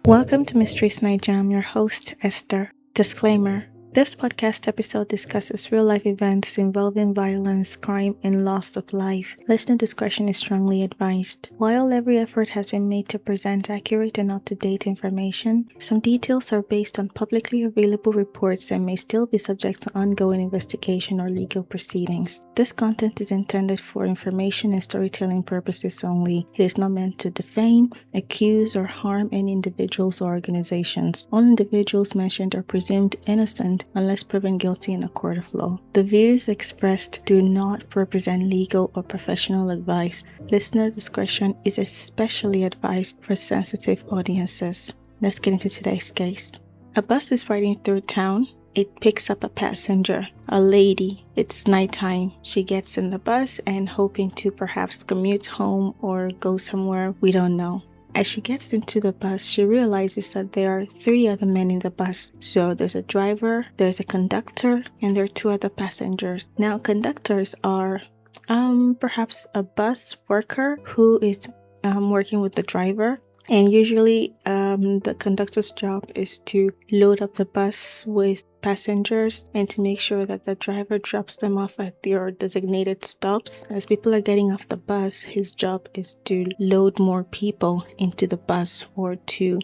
Welcome to Mysteries Niger. I'm your host, Esther. Disclaimer. This podcast episode discusses real-life events involving violence, crime, and loss of life. Listener discretion is strongly advised. While every effort has been made to present accurate and up-to-date information, some details are based on publicly available reports and may still be subject to ongoing investigation or legal proceedings. This content is intended for information and storytelling purposes only. It is not meant to defame, accuse, or harm any individuals or organizations. All individuals mentioned are presumed innocent unless proven guilty in a court of law. The views expressed do not represent legal or professional advice. Listener discretion is especially advised for sensitive audiences. Let's get into today's case. A bus is riding through town. It picks up a passenger, a lady. It's nighttime. She gets in the bus and hoping to perhaps commute home or go somewhere, we don't know. As she gets into the bus, she realizes that there are 3 other men in the bus. So there's a driver, there's a conductor, and there are 2 other passengers. Now, conductors are perhaps a bus worker who is working with the driver. And usually the conductor's job is to load up the bus with passengers and to make sure that the driver drops them off at their designated stops. As people are getting off the bus, his job is to load more people into the bus or to,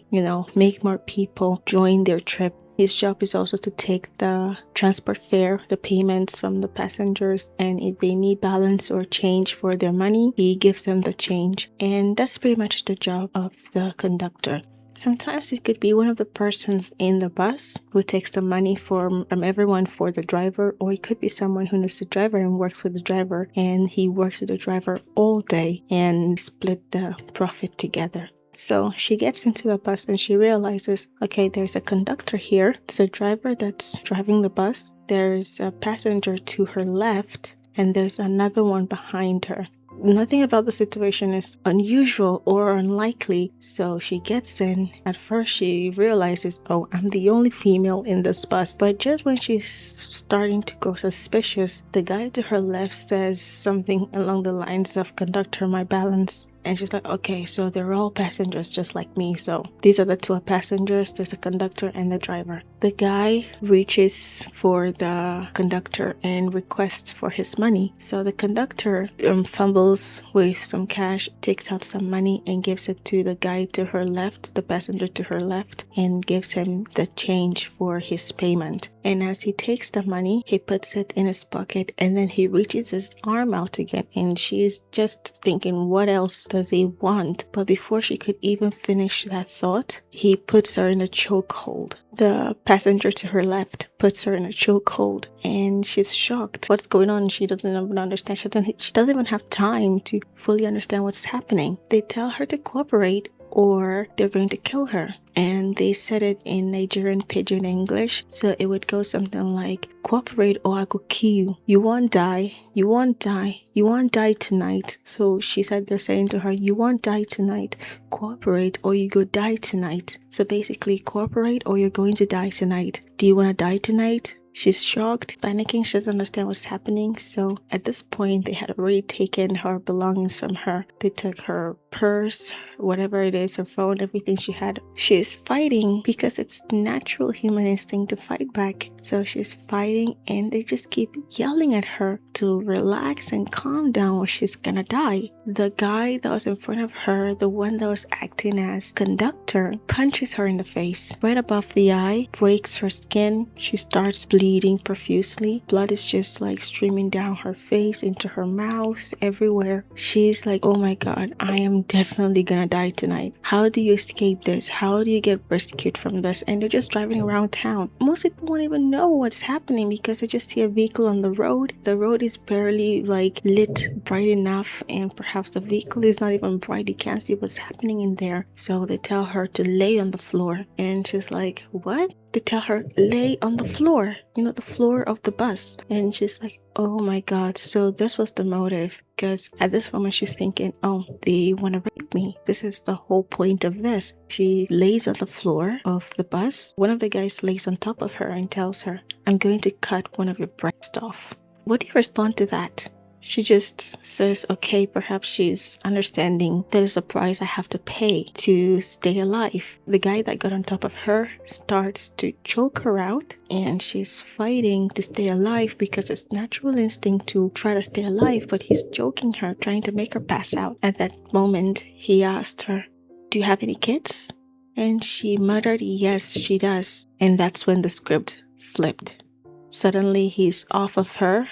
make more people join their trip. His job is also to take the transport fare, the payments from the passengers, and if they need balance or change for their money, he gives them the change. And that's pretty much the job of the conductor. Sometimes it could be one of the persons in the bus who takes the money from everyone for the driver, or it could be someone who knows the driver and works with the driver, and he works with the driver all day and split the profit together. So she gets into the bus and she realizes, okay, there's a conductor here. There's a driver that's driving the bus. There's a passenger to her left, and there's another one behind her. Nothing about the situation is unusual or unlikely, so she gets in. At first, she realizes, oh, I'm the only female in this bus. But just when she's starting to grow suspicious, the guy to her left says something along the lines of, "Conductor, my balance." And she's like, okay, so they're all passengers just like me. So these are the 2 passengers. There's a conductor and the driver. The guy reaches for the conductor and requests for his money. So the conductor fumbles with some cash, takes out some money and gives it to the guy to her left, the passenger to her left, and gives him the change for his payment. And as he takes the money, he puts it in his pocket and then he reaches his arm out again. And she's just thinking, what else does he want? But before she could even finish that thought, he puts her in a chokehold. The passenger to her left puts her in a chokehold and she's shocked. What's going on? She doesn't even understand. She doesn't even have time to fully understand what's happening. They tell her to cooperate or they're going to kill her. And they said it in Nigerian pidgin English. So it would go something like, cooperate or I go kill you. You won't die. You won't die. You won't die tonight. So she said they're saying to her, you won't die tonight. Cooperate or you go die tonight. So basically, cooperate or you're going to die tonight. Do you want to die tonight? She's shocked, panicking. She doesn't understand what's happening. So at this point, they had already taken her belongings from her. They took her purse, whatever it is, her phone, everything she had. She's fighting because it's natural human instinct to fight back. So she's fighting and they just keep yelling at her to relax and calm down or she's gonna die. The guy that was in front of her, the one that was acting as conductor, punches her in the face, right above the eye, breaks her skin. She starts bleeding profusely. Blood is just like streaming down her face, into her mouth, everywhere. She's like, oh my God, I am definitely gonna die tonight. How do you escape this? How do you get rescued from this? And they're just driving around town. Most people won't even know what's happening because they just see a vehicle on the road. The road is barely lit bright enough, and perhaps the vehicle is not even bright. You can't see what's happening in there. So they tell her to lay on the floor, and she's like, what? They tell her, lay on the floor, the floor of the bus. And she's like, oh my God. So this was the motive, because at this moment she's thinking, oh, they want to rape me. This is the whole point of this. She lays on the floor of the bus. One of the guys lays on top of her and tells her, I'm going to cut one of your breasts off. What do you respond to that? She just says, okay, perhaps she's understanding there's a price I have to pay to stay alive. The guy that got on top of her starts to choke her out, and she's fighting to stay alive because it's natural instinct to try to stay alive, but he's choking her, trying to make her pass out. At that moment, he asked her, do you have any kids? And she muttered, yes, she does. And that's when the script flipped. Suddenly, he's off of her,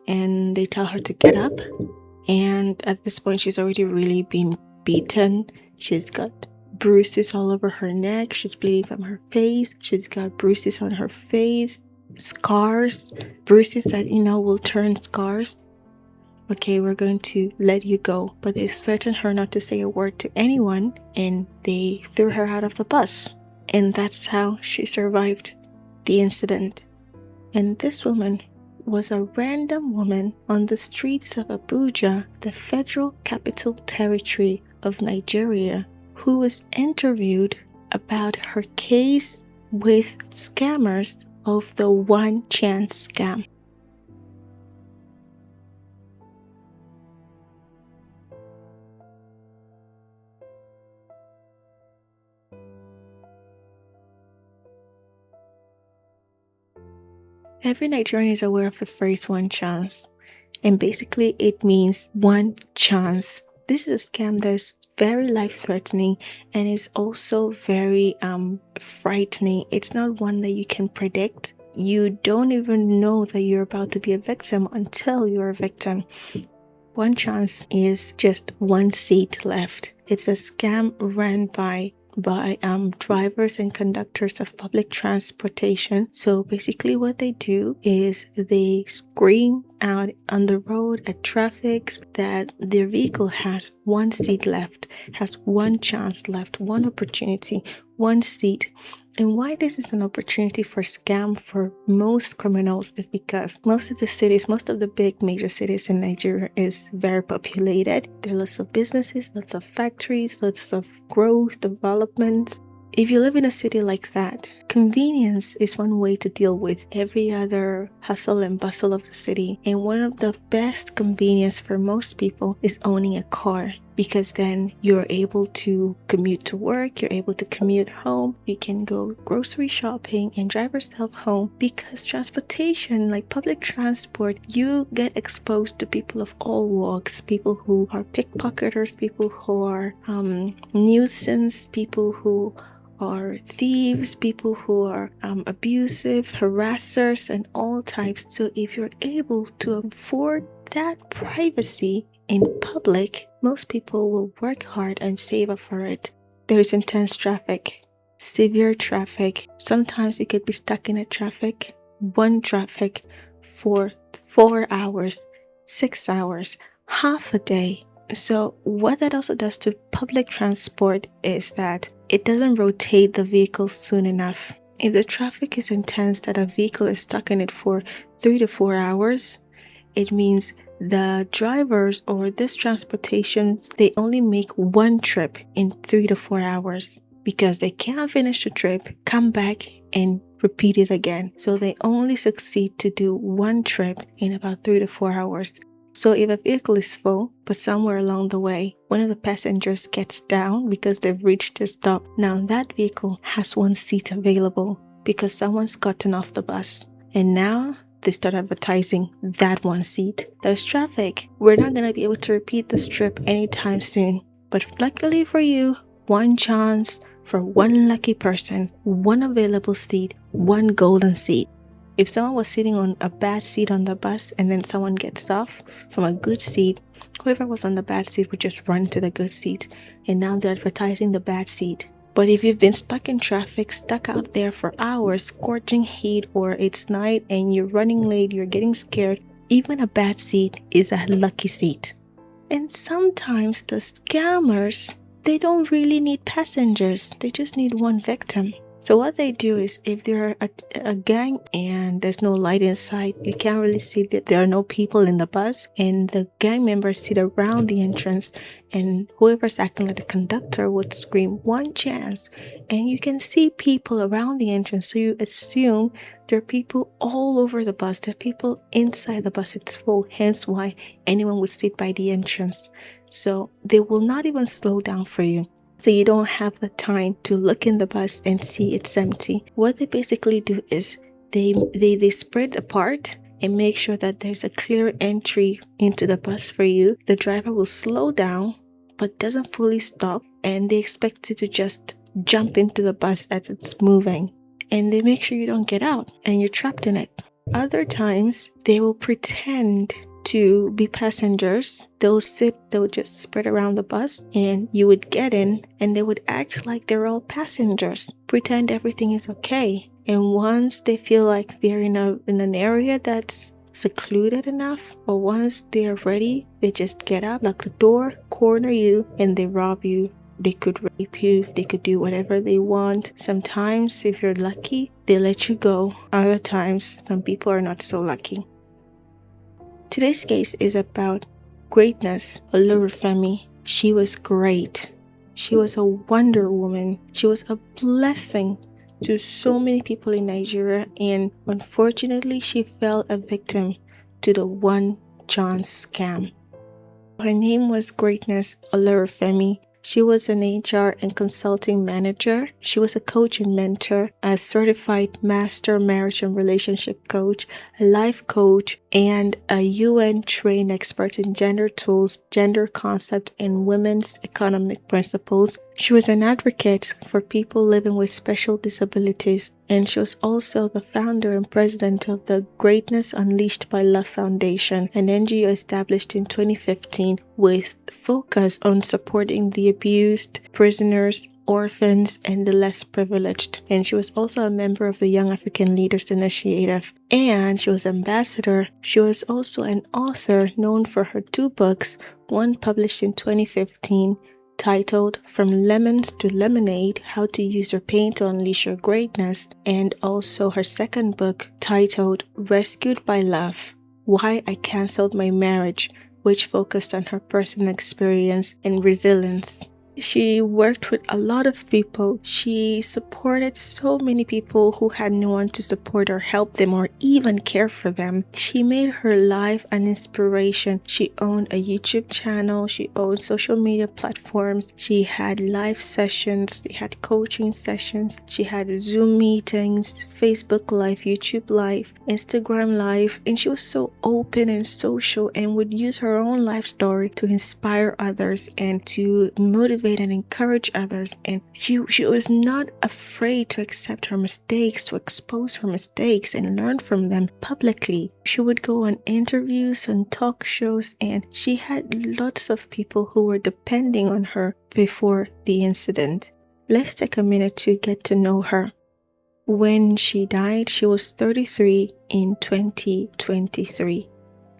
and they tell her to get up. And at this point, she's already really been beaten. She's got bruises all over her neck. She's bleeding from her face. She's got bruises on her face, scars, bruises that, will turn scars. Okay, we're going to let you go. But they threatened her not to say a word to anyone, and they threw her out of the bus. And that's how she survived the incident. And this woman was a random woman on the streets of Abuja, the Federal Capital Territory of Nigeria, who was interviewed about her case with scammers of the one chance scam. Every Nigerian is aware of the phrase one chance, and basically it means one chance. This is a scam that's very life-threatening, and it's also very frightening. It's not one that you can predict. You don't even know that you're about to be a victim until you're a victim. One chance is just one seat left. It's a scam run by drivers and conductors of public transportation. So basically what they do is they scream out on the road at traffic that their vehicle has one seat left, has one chance left, one opportunity, one seat. And why this is an opportunity for scam for most criminals is because most of the big major cities in Nigeria is very populated. There are lots of businesses, lots of factories, lots of growth, development. If you live in a city like that, convenience is one way to deal with every other hustle and bustle of the city. And one of the best convenience for most people is owning a car, because then you're able to commute to work, you're able to commute home, you can go grocery shopping and drive yourself home. Because transportation, like public transport, you get exposed to people of all walks, people who are pickpocketers, people who are nuisance, people who are thieves, people who are abusive, harassers, and all types. So if you're able to afford that privacy in public, most people will work hard and save up for it. There is intense traffic, severe traffic. Sometimes you could be stuck in one traffic for 4 hours, 6 hours, half a day. So what that also does to public transport is that it doesn't rotate the vehicle soon enough. If the traffic is intense that a vehicle is stuck in it for 3 to 4 hours, it means the drivers or this transportation, they only make one trip in 3 to 4 hours because they can't finish the trip, come back and repeat it again. So they only succeed to do one trip in about 3 to 4 hours. So if a vehicle is full, but somewhere along the way, one of the passengers gets down because they've reached their stop, now that vehicle has one seat available because someone's gotten off the bus. And now they start advertising that one seat. There's traffic. We're not going to be able to repeat this trip anytime soon. But luckily for you, one chance for one lucky person, one available seat, one golden seat. If someone was sitting on a bad seat on the bus and then someone gets off from a good seat, whoever was on the bad seat would just run to the good seat. And now they're advertising the bad seat. But if you've been stuck in traffic, stuck out there for hours, scorching heat, or it's night and you're running late, you're getting scared, even a bad seat is a lucky seat. And sometimes the scammers, they don't really need passengers. They just need one victim. So what they do is, if they're a gang and there's no light inside, you can't really see that there are no people in the bus, and the gang members sit around the entrance, and whoever's acting like the conductor would scream, "One chance," and you can see people around the entrance, so you assume there are people all over the bus, there are people inside the bus. It's full, hence why anyone would sit by the entrance. So they will not even slow down for you. So you don't have the time to look in the bus and see it's empty. What they basically do is they spread apart and make sure that there's a clear entry into the bus for you. The driver will slow down but doesn't fully stop, and they expect you to just jump into the bus as it's moving. And they make sure you don't get out and you're trapped in it. Other times, they will pretend to be passengers. They'll just spread around the bus, and you would get in, and they would act like they're all passengers, pretend everything is okay. And once they feel like they're in an area that's secluded enough, or once they're ready, they just get up, lock the door, corner you, and they rob you. They could rape you, they could do whatever they want. Sometimes, if you're lucky, they let you go. Other times, some people are not so lucky. Today's case is about Greatness Olorunfemi. She was great. She was a Wonder Woman. She was a blessing to so many people in Nigeria, and unfortunately, she fell a victim to the one chance scam. Her name was Greatness Olorunfemi. She was an HR and consulting manager. She was a coach and mentor, a certified master marriage and relationship coach, a life coach, and a UN-trained expert in gender tools, gender concept, and women's economic principles. She was an advocate for people living with special disabilities, and she was also the founder and president of the Greatness Unleashed by Love Foundation, an NGO established in 2015 with focus on supporting the abused, prisoners, orphans, and the less privileged. And she was also a member of the Young African Leaders Initiative. And she was ambassador. She was also an author known for her 2 books, one published in 2015 titled From Lemons to Lemonade, How to Use Your Pain to Unleash Your Greatness, and also her second book titled Rescued by Love, Why I Cancelled My Marriage, which focused on her personal experience and resilience. She worked with a lot of people. She supported so many people who had no one to support or help them or even care for them. She made her life an inspiration. She owned a YouTube channel. She owned social media platforms. She had live sessions. She had coaching sessions. She had Zoom meetings, Facebook Live, YouTube Live, Instagram Live. And she was so open and social and would use her own life story to inspire others and to motivate and encourage others. And she was not afraid to accept her mistakes, to expose her mistakes and learn from them publicly. She would go on interviews and talk shows, and she had lots of people who were depending on her before the incident. Let's take a minute to get to know her. When she died, she was 33 in 2023.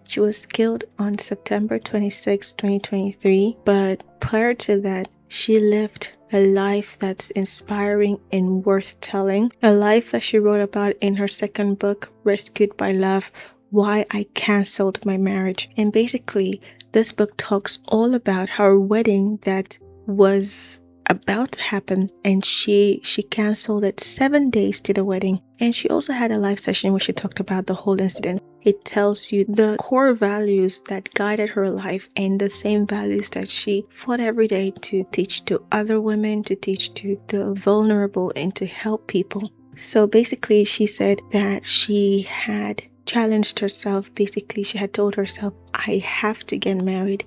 She was killed on September 26, 2023, but prior to that, she lived a life that's inspiring and worth telling, a life that she wrote about in her second book, Rescued by Love, Why I Cancelled My Marriage. And basically, this book talks all about her wedding that was about to happen, and she canceled it 7 days to the wedding. And she also had a live session where she talked about the whole incident. It tells you the core values that guided her life and the same values that she fought every day to teach to other women, to teach to the vulnerable, and to help people. So basically, she said that she had challenged herself. Basically, she had told herself, I have to get married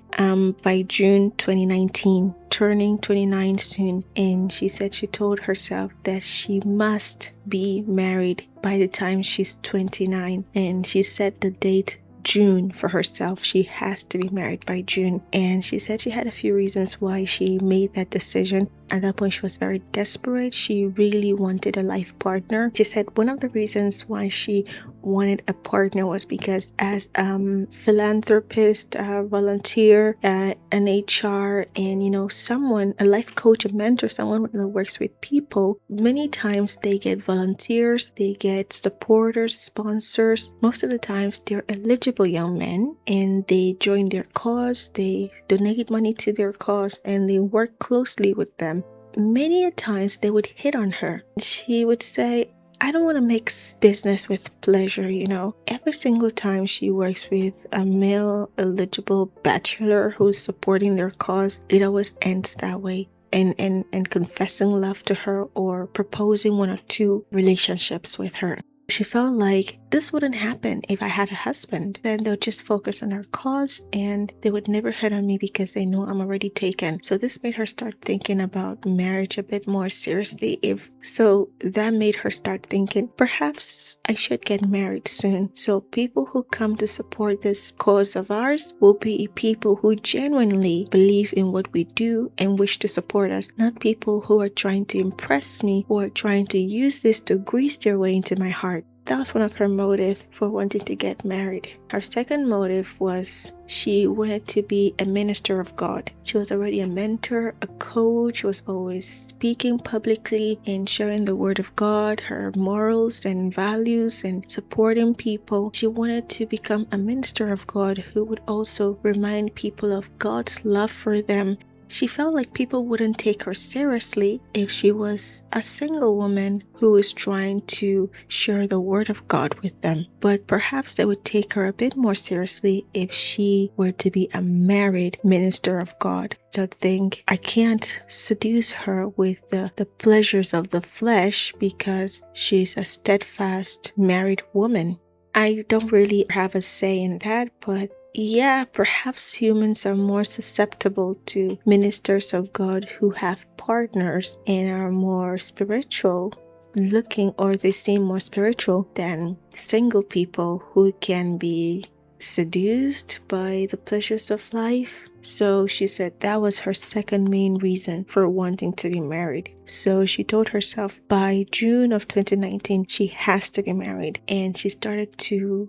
by June 2019, turning 29 soon. And she said she told herself that she must be married by the time she's 29. And she set the date June for herself. She has to be married by June. And she said she had a few reasons why she made that decision. At that point, she was very desperate. She really wanted a life partner. She said one of the reasons why she wanted a partner was because as a philanthropist, a volunteer, an HR, and someone, a life coach, a mentor, someone that works with people, many times they get volunteers, they get supporters, sponsors. Most of the times they're eligible young men and they join their cause, they donate money to their cause, and they work closely with them. Many a times they would hit on her. She would say, I don't want to mix business with pleasure, Every single time she works with a male eligible bachelor who's supporting their cause, it always ends that way. And confessing love to her or proposing one or two relationships with her. She felt like this wouldn't happen if I had a husband. Then they'll just focus on her cause and they would never hit on me because they know I'm already taken. So this made her start thinking about marriage a bit more seriously. So that made her start thinking, perhaps I should get married soon. So people who come to support this cause of ours will be people who genuinely believe in what we do and wish to support us, not people who are trying to impress me or trying to use this to grease their way into my heart. That was one of her motives for wanting to get married. Her second motive was she wanted to be a minister of God. She was already a mentor, a coach, was always speaking publicly and sharing the word of God, her morals and values, and supporting people. She wanted to become a minister of God who would also remind people of God's love for them. She felt like people wouldn't take her seriously if she was a single woman who was trying to share the word of God with them. But perhaps they would take her a bit more seriously if she were to be a married minister of God. So think, I can't seduce her with the pleasures of the flesh because she's a steadfast married woman. I don't really have a say in that, but yeah, perhaps humans are more susceptible to ministers of God who have partners and are more spiritual looking, or they seem more spiritual than single people who can be seduced by the pleasures of life. So she said that was her second main reason for wanting to be married. So she told herself by June of 2019, she has to be married. And she started to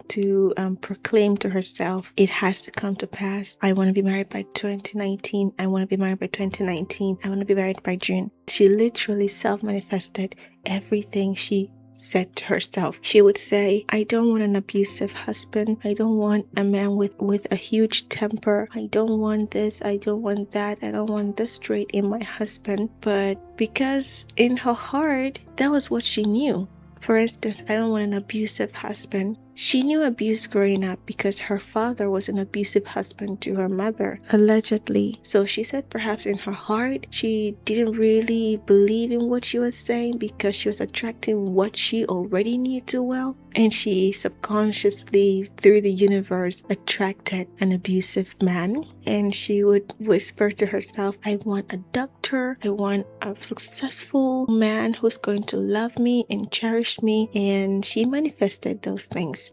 proclaim to herself, it has to come to pass. I want to be married by 2019. I want to be married by 2019. I want to be married by June. She literally self-manifested everything she said to herself. She would say, I don't want an abusive husband. I don't want a man with a huge temper. I don't want this. I don't want that. I don't want this trait in my husband. But because in her heart, that was what she knew. For instance, I don't want an abusive husband. She knew abuse growing up because her father was an abusive husband to her mother, allegedly. So she said perhaps in her heart, she didn't really believe in what she was saying because she was attracting what she already knew too well. And she subconsciously, through the universe, attracted an abusive man. And she would whisper to herself, I want a doctor. I want a successful man who's going to love me and cherish me. And she manifested those things.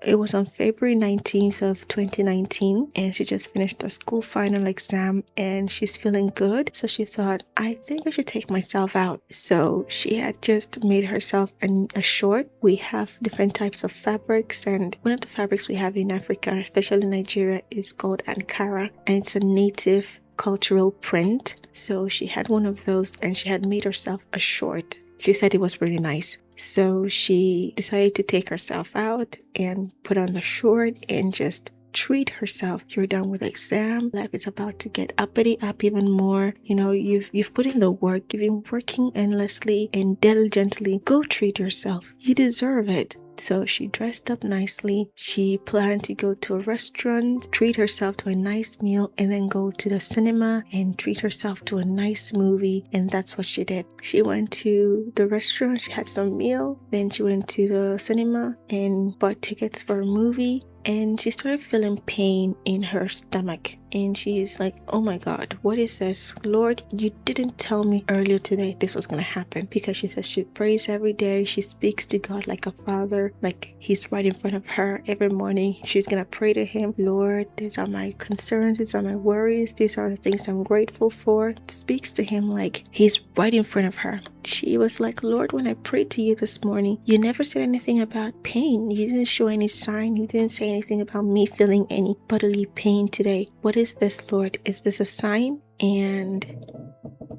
It was on February 19th of 2019 and she just finished the school final exam and she's feeling good. So she thought, I think I should take myself out. So she had just made herself a short. We have different types of fabrics, and one of the fabrics we have in Africa, especially in Nigeria, is called Ankara, and it's a native cultural print. So she had one of those and she had made herself a short. She said it was really nice. So she decided to take herself out and put on the short and just treat herself. You're done with the exam. Life is about to get uppity up even more. You've put in the work. You've been working endlessly and diligently. Go treat yourself. You deserve it. So she dressed up nicely. She planned to go to a restaurant, treat herself to a nice meal, and then go to the cinema and treat herself to a nice movie. And that's what she did. She went to the restaurant, she had some meal, then she went to the cinema and bought tickets for a movie. and she started feeling pain in her stomach. And she's like, oh my God, what is this? Lord, you didn't tell me earlier today this was going to happen. Because she says she prays every day. She speaks to God like a father, like he's right in front of her every morning. She's going to pray to him. Lord, these are my concerns. These are my worries. These are the things I'm grateful for. Speaks to him like he's right in front of her. She was like, Lord, when I prayed to you this morning, you never said anything about pain. You didn't show any sign. You didn't say anything about me feeling any bodily pain today. What is this, Lord? Is this a sign? And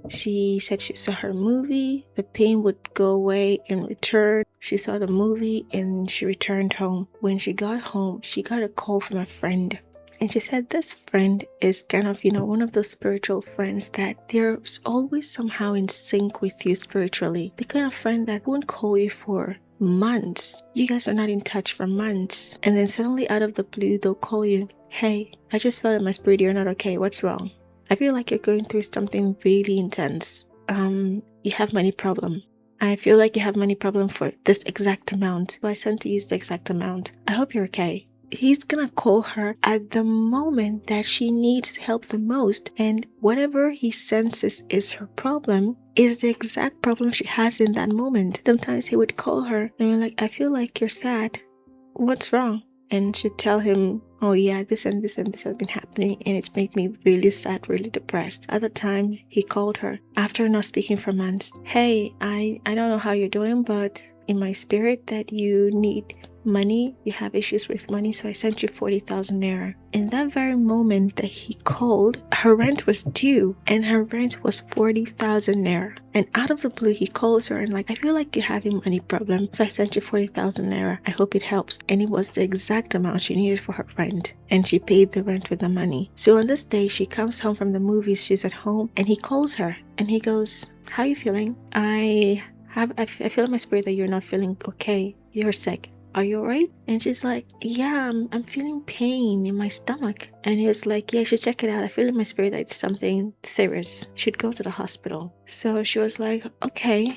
she said she saw her movie. The pain would go away and return. She saw the movie and she returned home. When she got home, she got a call from a friend. And she said this friend is kind of, one of those spiritual friends that they're always somehow in sync with you spiritually. The kind of friend that won't call you for months. You guys are not in touch for months. And then suddenly out of the blue, they'll call you. Hey, I just felt in my spirit you're not okay. What's wrong? I feel like you're going through something really intense. You have money problem. I feel like you have money problem for this exact amount. So I sent to use the exact amount. I hope you're okay. He's gonna call her at the moment that she needs help the most, and whatever he senses is her problem is the exact problem she has in that moment. Sometimes he would call her and be like, I feel like you're sad. What's wrong? And she'd tell him, oh yeah, this and this and this has been happening and it's made me really sad, really depressed. At the time, he called her after not speaking for months. Hey, I don't know how you're doing, but in my spirit that you need money, you have issues with money, so I sent you 40,000 naira. In that very moment that he called, her rent was due and her rent was 40,000 naira. And out of the blue, he calls her and like, I feel like you're having money problem, so I sent you 40,000 naira. I hope it helps. And it was the exact amount she needed for her rent. And she paid the rent with the money. So on this day, she comes home from the movies, she's at home, and he calls her and he goes, how are you feeling? I feel in my spirit that you're not feeling okay. You're sick. Are you alright? And she's like, yeah, I'm feeling pain in my stomach. And he was like, yeah, you should check it out. I feel in my spirit that it's something serious. You should go to the hospital. So she was like, okay.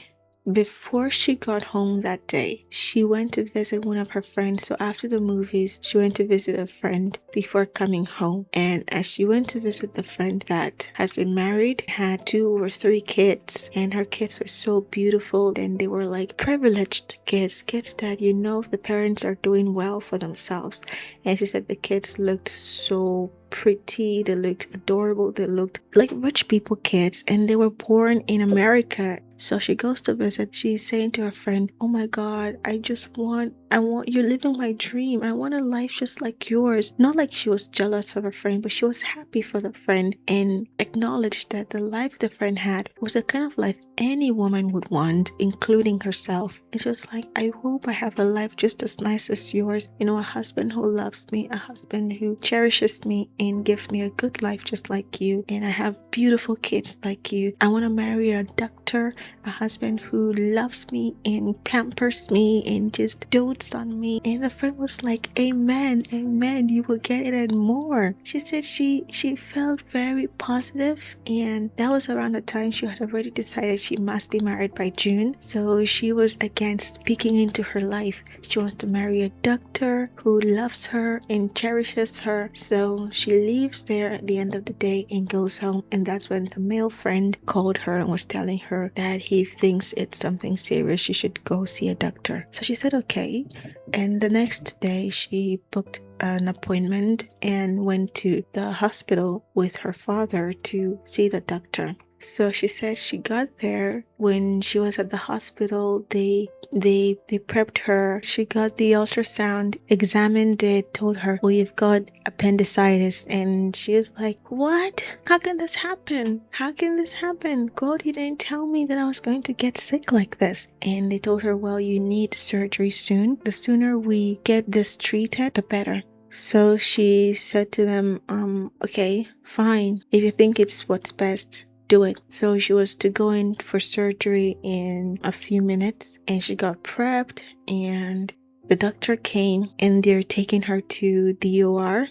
Before she got home that day, she went to visit one of her friends. So after the movies, she went to visit a friend before coming home. And as she went to visit the friend that has been married, had 2 or 3 kids, and her kids were so beautiful, and they were like privileged kids that the parents are doing well for themselves. And she said the kids looked so pretty, they looked adorable, they looked like rich people kids, and they were born in America. So she goes to visit. She's saying to her friend, oh my God, I want, you're living my dream. I want a life just like yours. Not like she was jealous of her friend, but she was happy for the friend and acknowledged that the life the friend had was the kind of life any woman would want, including herself. And she was like, I hope I have a life just as nice as yours. A husband who loves me, a husband who cherishes me and gives me a good life just like you. And I have beautiful kids like you. I want to marry a doctor, a husband who loves me and pampers me and just dotes on me. And the friend was like, amen, you will get it and more. She said she felt very positive, and that was around the time she had already decided she must be married by June. So she was again speaking into her life. She wants to marry a doctor who loves her and cherishes her. So she leaves there at the end of the day and goes home, and that's when the male friend called her and was telling her that he thinks it's something serious, she should go see a doctor. So she said okay, and the next day she booked an appointment and went to the hospital with her father to see the doctor. So she said she got there. When she was at the hospital, they prepped her. She got the ultrasound, examined it, told her, oh, you've got appendicitis. And she was like, what? How can this happen? God, you didn't tell me that I was going to get sick like this. And they told her, well, you need surgery soon. The sooner we get this treated, the better. So she said to them, okay, fine. If you think it's what's best, do it. So she was to go in for surgery in a few minutes, and she got prepped, and the doctor came, and they're taking her to the OR.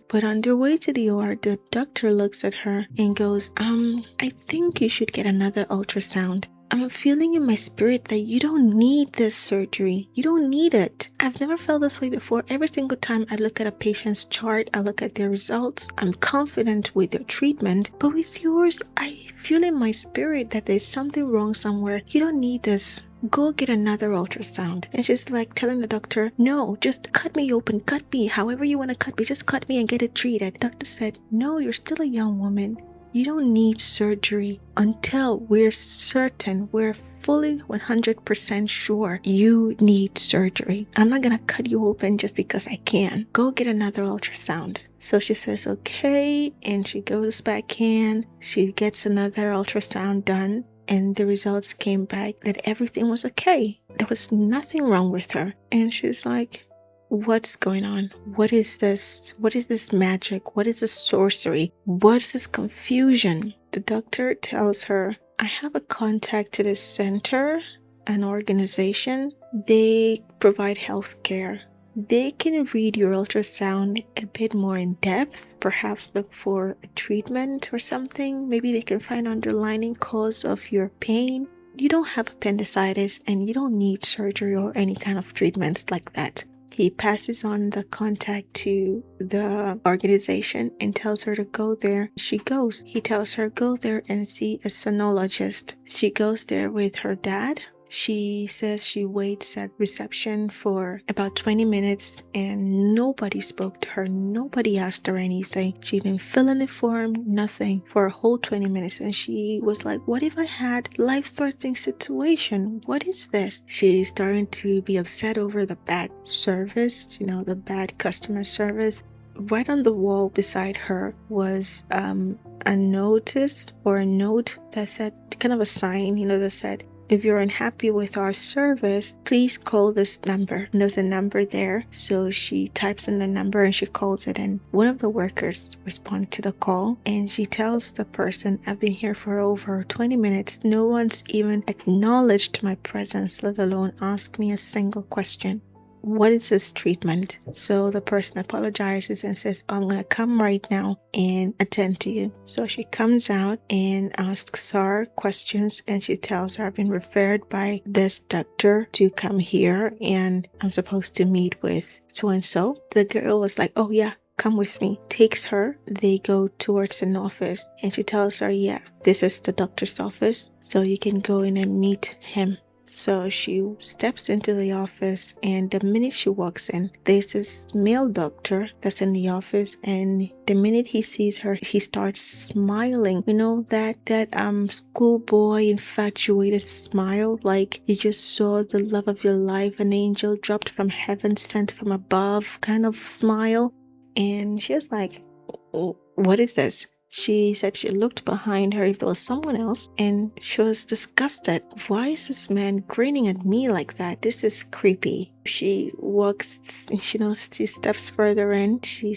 But on their way to the OR, the doctor looks at her and goes, I think you should get another ultrasound. I'm feeling in my spirit that you don't need this surgery. You don't need it. I've never felt this way before. Every single time I look at a patient's chart, I look at their results, I'm confident with their treatment. But with yours, I feel in my spirit that there's something wrong somewhere. You don't need this. Go get another ultrasound. And she's like telling the doctor, no, just cut me open, cut me, however you want to cut me, just cut me and get it treated. The doctor said, no, you're still a young woman. You don't need surgery until we're certain, we're fully 100% sure you need surgery. I'm not going to cut you open just because I can. Go get another ultrasound. So she says, okay. And she goes back in. She gets another ultrasound done. And the results came back that everything was okay. There was nothing wrong with her. And she's like, what's going on? What is this? What is this magic? What is this sorcery? What's this confusion? The doctor tells her, I have a contact to this center, an organization. They provide health care. They can read your ultrasound a bit more in depth, perhaps look for a treatment or something. Maybe they can find underlying cause of your pain. You don't have appendicitis and you don't need surgery or any kind of treatments like that. He passes on the contact to the organization and tells her to go there. She goes. He tells her, go there and see a sonologist. She goes there with her dad. She says she waits at reception for about 20 minutes and nobody spoke to her. Nobody asked her anything. She didn't fill in the form, nothing for a whole 20 minutes. And she was like, what if I had life-threatening situation? What is this? She's starting to be upset over the bad service, the bad customer service. Right on the wall beside her was a notice or a note that said, kind of a sign, that said, if you're unhappy with our service, please call this number. And there's a number there. So she types in the number and she calls it. And one of the workers responds to the call. And she tells the person, I've been here for over 20 minutes. No one's even acknowledged my presence, let alone asked me a single question. What is this treatment? So the person apologizes and says, I'm going to come right now and attend to you. So she comes out and asks her questions and she tells her, I've been referred by this doctor to come here and I'm supposed to meet with so-and-so. The girl was like, oh yeah, come with me. Takes her. They go towards an office and she tells her, yeah, this is the doctor's office. So you can go in and meet him. So she steps into the office and the minute she walks in, there's this male doctor that's in the office and the minute he sees her, he starts smiling. That schoolboy infatuated smile, like you just saw the love of your life, an angel dropped from heaven, sent from above kind of smile. And she was like, what is this? She said she looked behind her if there was someone else and she was disgusted. Why is this man grinning at me like that? This is creepy. She walks, she steps further in. She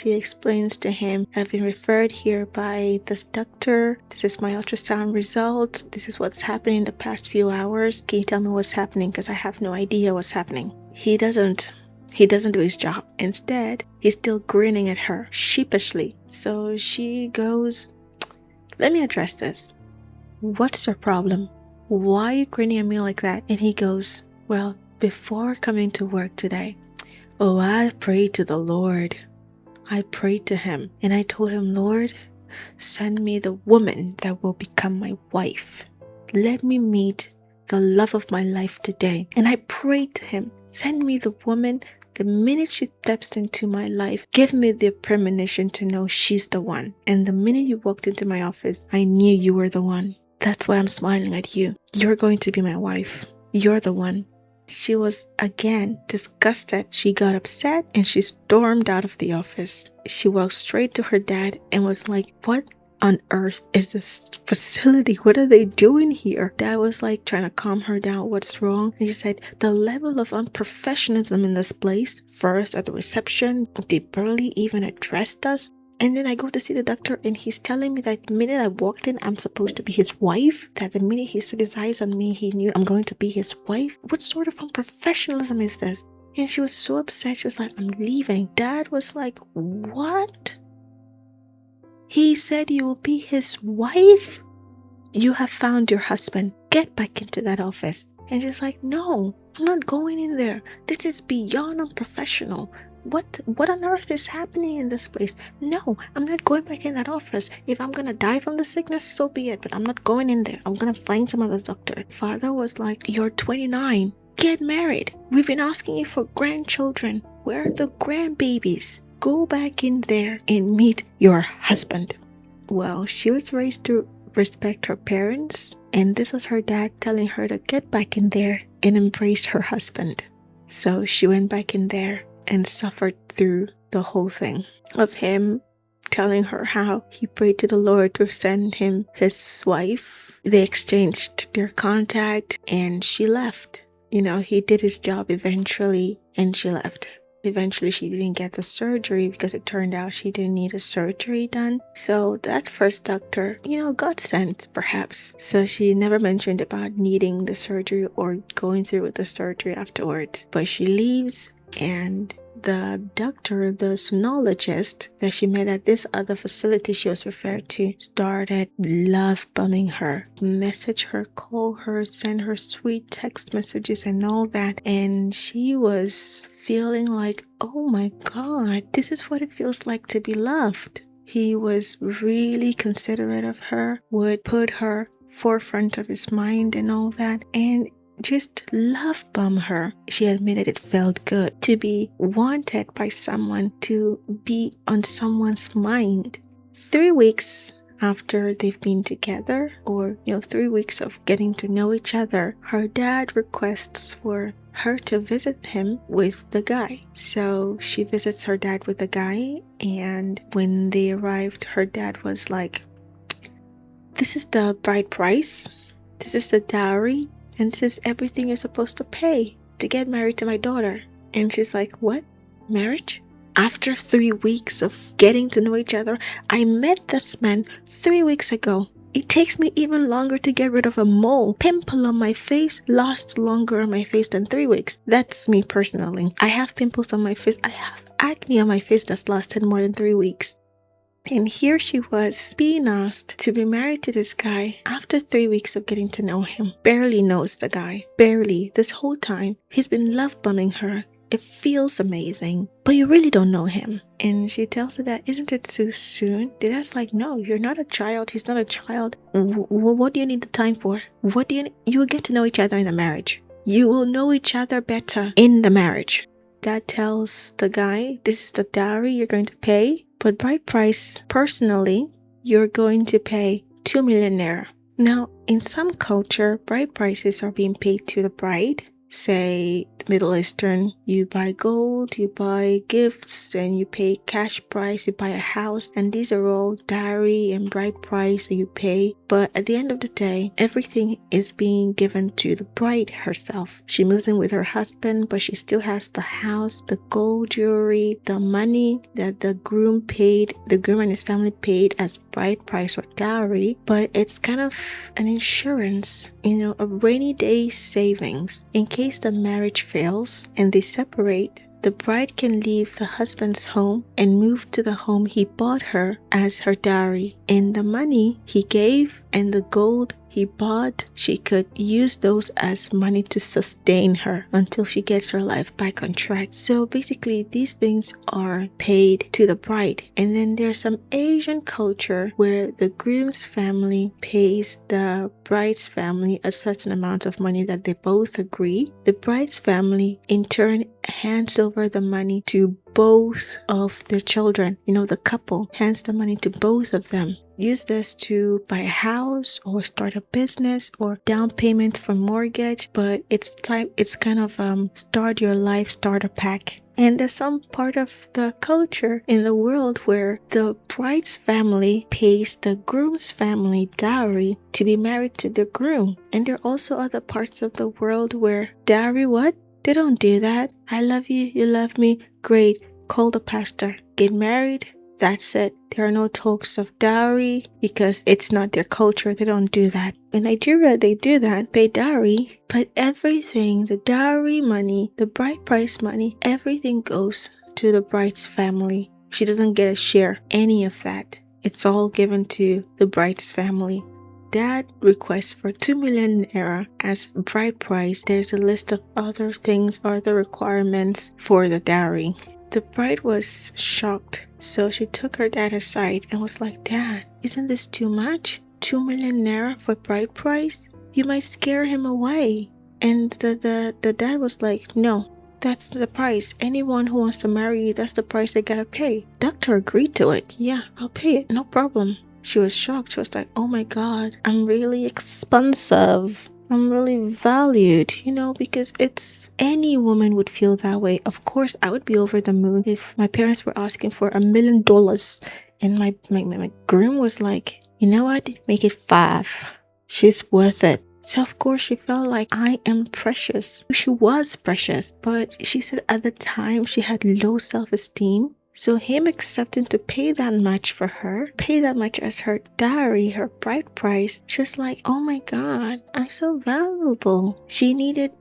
explains to him, I've been referred here by this doctor. This is my ultrasound result. This is what's happening in the past few hours. Can you tell me what's happening? Because I have no idea what's happening. He doesn't do his job. Instead, he's still grinning at her sheepishly. So she goes, let me address this. What's your problem? Why are you grinning at me like that? And he goes, well, before coming to work today, I prayed to the Lord. I prayed to him and I told him, Lord, send me the woman that will become my wife. Let me meet the love of my life today. And I prayed to him, send me the woman. The minute she steps into my life, give me the premonition to know she's the one. And the minute you walked into my office, I knew you were the one. That's why I'm smiling at you. You're going to be my wife. You're the one. She was again disgusted. She got upset and she stormed out of the office. She walked straight to her dad and was like, what on earth is this facility? What are they doing here? Dad was like trying to calm her down. What's wrong? And she said, the level of unprofessionalism in this place. First at the reception, they barely even addressed us. And then I go to see the doctor and he's telling me that the minute I walked in, I'm supposed to be his wife. That the minute he set his eyes on me, he knew I'm going to be his wife. What sort of unprofessionalism is this? And she was so upset. She was like, I'm leaving. Dad was like, what? He said you will be his wife? You have found your husband. get back into that office. And she's like, no, I'm not going in there. This is beyond unprofessional. What on earth is happening in this place? No, I'm not going back in that office. If I'm gonna die from the sickness, so be it. But I'm not going in there. I'm gonna find some other doctor. Father was like, you're 29. Get married. We've been asking you for grandchildren. Where are the grandbabies? Go back in there and meet your husband. Well, she was raised to respect her parents, and this was her dad telling her to get back in there and embrace her husband. So she went back in there and suffered through the whole thing of him telling her how he prayed to the Lord to send him his wife. They exchanged their contact and she left. He did his job eventually and she left. Eventually, she didn't get the surgery because it turned out she didn't need a surgery done. So that first doctor, got sent perhaps. So she never mentioned about needing the surgery or going through with the surgery afterwards. But she leaves, and the doctor, the sonologist that she met at this other facility she was referred to, started love bombing her, message her, call her, send her sweet text messages and all that. And she was feeling like, oh my God, this is what it feels like to be loved. He was really considerate of her, would put her forefront of his mind and all that, and just love bomb her. She admitted it felt good to be wanted by someone, to be on someone's mind. 3 weeks after they've been together, or 3 weeks of getting to know each other, her dad requests for her to visit him with the guy. So she visits her dad with the guy, and when they arrived, her dad was like, this is the bride price, this is the dowry, and this is everything you're supposed to pay to get married to my daughter. And she's like, what? Marriage? After 3 weeks of getting to know each other, I met this man 3 weeks ago. It takes me even longer to get rid of a mole. Pimple on my face lasts longer on my face than 3 weeks. That's me personally. I have pimples on my face. I have acne on my face that's lasted more than 3 weeks. And here she was being asked to be married to this guy after 3 weeks of getting to know him. Barely knows the guy. Barely. This whole time, he's been love bombing her. It feels amazing, but you really don't know him. And she tells her that, isn't it too soon? The dad's like, no, you're not a child. He's not a child. What do you need the time for? What do you need? You will get to know each other in the marriage. You will know each other better in the marriage. Dad tells the guy, this is the dowry you're going to pay, but bride price, personally, you're going to pay 2 million naira. Now, in some culture, bride prices are being paid to the bride. Say the Middle Eastern, you buy gold, you buy gifts, and you pay cash price, you buy a house, and these are all dowry and bride price that you pay. But at the end of the day, everything is being given to the bride herself. She moves in with her husband, but she still has the house, the gold jewelry, the money that the groom and his family paid as bride price or dowry. But it's kind of an insurance, a rainy day savings in case the marriage fails and they separate. The bride can leave the husband's home and move to the home he bought her as her dowry. And the money he gave and the gold he bought, she could use those as money to sustain her until she gets her life back on track. So basically, these things are paid to the bride. And then there's some Asian culture where the groom's family pays the bride's family a certain amount of money that they both agree. The bride's family, in turn, hands over the money to both of their children. The couple hands the money to both of them. Use this to buy a house or start a business or down payment for mortgage, but it's kind of start your life starter pack. And there's some part of the culture in the world where the bride's family pays the groom's family dowry to be married to the groom. And there are also other parts of the world where dowry, what? They don't do that. I love you, you love me, great. Call the pastor, get married. That's it. There are no talks of dowry because it's not their culture. They don't do that. In Nigeria, they do that, pay dowry, but everything, the dowry money, the bride price money, everything goes to the bride's family. She doesn't get a share, any of that. It's all given to the bride's family. dad requests for 2 million naira as bride price. There's a list of other things, other requirements for the dowry. The bride was shocked, so she took her dad aside and was like, "Dad, isn't this too much? 2 million naira for bride price? You might scare him away." And the dad was like, "No, that's the price. Anyone who wants to marry you, that's the price they gotta pay." Doctor agreed to it. "Yeah, I'll pay it, no problem." She was shocked. She was like, "Oh my God, I'm really expensive. I'm really valued," because it's any woman would feel that way. Of course, I would be over the moon if my parents were asking for $1 million and my groom was like, "You know what? Make it 5. She's worth it." So of course she felt like I am precious. She was precious, but she said at the time she had low self-esteem. So him accepting to pay that much for her, pay that much as her dowry, her bride price, she was like, "Oh my God, I'm so valuable." She needed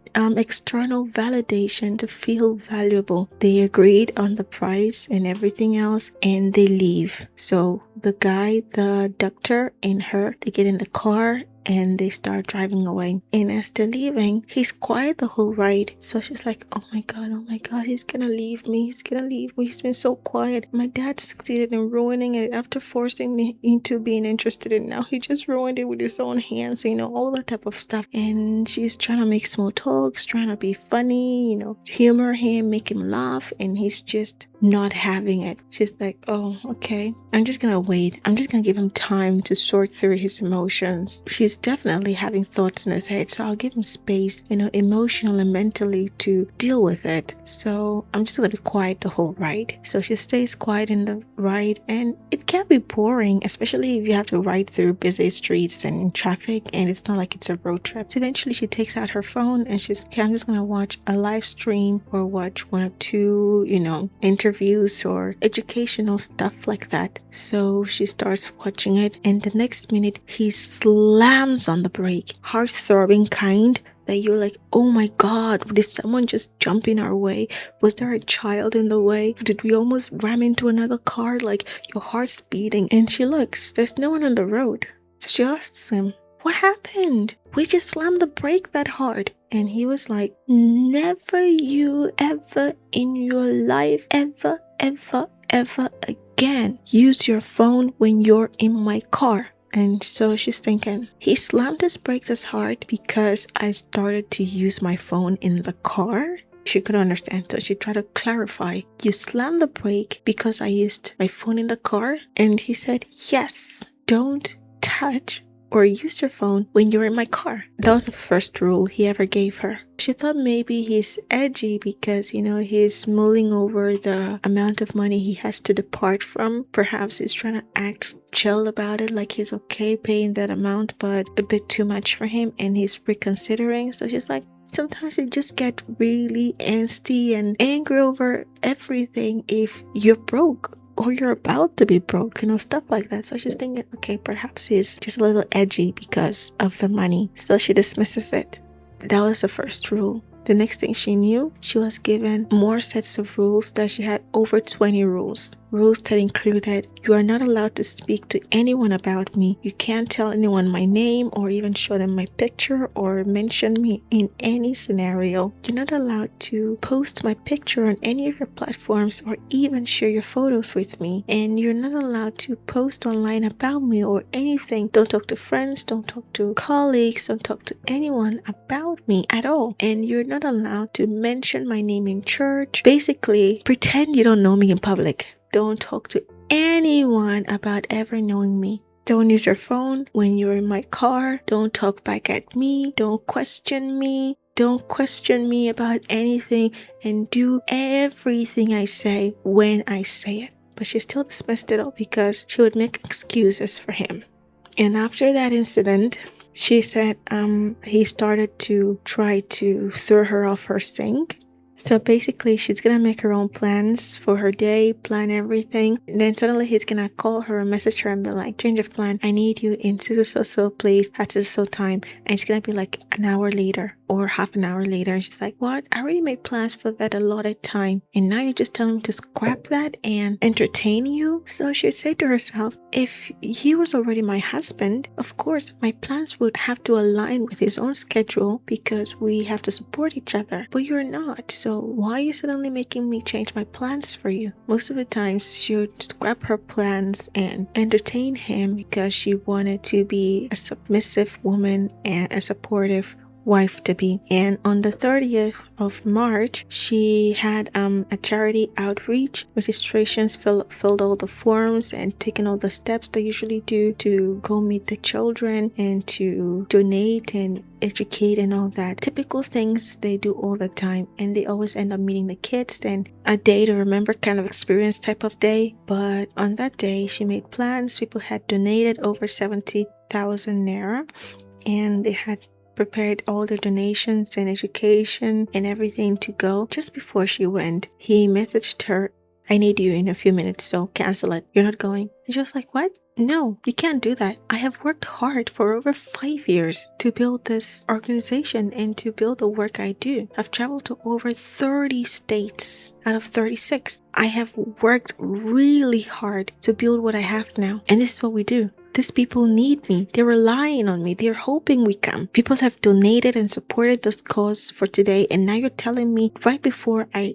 external validation to feel valuable. They agreed on the price and everything else, and they leave. So the guy, the doctor, and her, they get in the car and they start driving away. And as they're leaving, he's quiet the whole ride. So she's like, oh my God, he's gonna leave me. He's gonna leave me. He's been so quiet. My dad succeeded in ruining it after forcing me into being interested in now. He just ruined it with his own hands, all that type of stuff. And she's trying to make small talks, trying to be funny, humor him, make him laugh. And he's just not having it. She's like, oh, okay. I'm just gonna wait. I'm just gonna give him time to sort through his emotions. She's definitely having thoughts in his head, so I'll give him space, emotionally and mentally to deal with it. So I'm just gonna be quiet the whole ride. So she stays quiet in the ride, and it can be boring, especially if you have to ride through busy streets and traffic, and it's not like it's a road trip. So eventually she takes out her phone and she's, okay, I'm just gonna watch a live stream or watch 1 or 2, interviews or educational stuff like that. So she starts watching it, and the next minute he slams on the brake, heart-throbbing kind that you're like, oh my God, did someone just jump in our way? Was there a child in the way? Did we almost ram into another car? Like, your heart's beating. And she looks, there's no one on the road. So she asks him, what happened? We just slammed the brake that hard. And he was like, never you ever in your life, ever again use your phone when you're in my car. And so she's thinking, he slammed his brake this hard because I started to use my phone in the car? She couldn't understand, so she tried to clarify. You slammed the brake because I used my phone in the car? And he said, yes, don't touch or use your phone when you're in my car. That was the first rule he ever gave her. She thought maybe he's edgy because, he's mulling over the amount of money he has to depart from. Perhaps he's trying to act chill about it, like he's okay paying that amount, but a bit too much for him, and he's reconsidering. So she's like, sometimes you just get really angsty and angry over everything if you're broke. Or you're about to be broke, stuff like that. So she's thinking, okay, perhaps he's just a little edgy because of the money. So she dismisses it. That was the first rule. The next thing she knew, she was given more sets of rules, that she had over 20 rules. Rules that included, you are not allowed to speak to anyone about me. You can't tell anyone my name or even show them my picture or mention me in any scenario. You're not allowed to post my picture on any of your platforms or even share your photos with me. And you're not allowed to post online about me or anything. Don't talk to friends, don't talk to colleagues, don't talk to anyone about me at all. And you're not allowed to mention my name in church. Basically, pretend you don't know me in public. Don't talk to anyone about ever knowing me. Don't use your phone when you're in my car. Don't talk back at me. Don't question me. Don't question me about anything, and do everything I say when I say it. But she still dismissed it all because she would make excuses for him. And after that incident, she said he started to try to throw her off her sink. So basically, she's gonna make her own plans for her day, plan everything. And then suddenly he's gonna call her or message her and be like, change of plan. I need you in so place at so time. And it's gonna be like an hour later or half an hour later. And she's like, what? I already made plans for that allotted time. And now you're just telling me to scrap that and entertain you? So she'd say to herself, if he was already my husband, of course, my plans would have to align with his own schedule because we have to support each other. But you're not. So why are you suddenly making me change my plans for you? Most of the times she would scrap her plans and entertain him because she wanted to be a submissive woman and a supportive wife to be. And on the 30th of March, she had a charity outreach. Registrations filled all the forms and taken all the steps they usually do to go meet the children and to donate and educate and all that. Typical things they do all the time, and they always end up meeting the kids and a day to remember kind of experience type of day. But on that day, she made plans. People had donated over 70,000 naira, and they had prepared all the donations and education and everything to go. Just before she went, he messaged her, I need you in a few minutes, so cancel it. You're not going. And she was like, what? No, you can't do that. I have worked hard for over 5 years to build this organization and to build the work I do. I've traveled to over 30 states out of 36. I have worked really hard to build what I have now. And this is what we do. These people need me. They're relying on me. They're hoping we come. People have donated and supported this cause for today. And now you're telling me right before I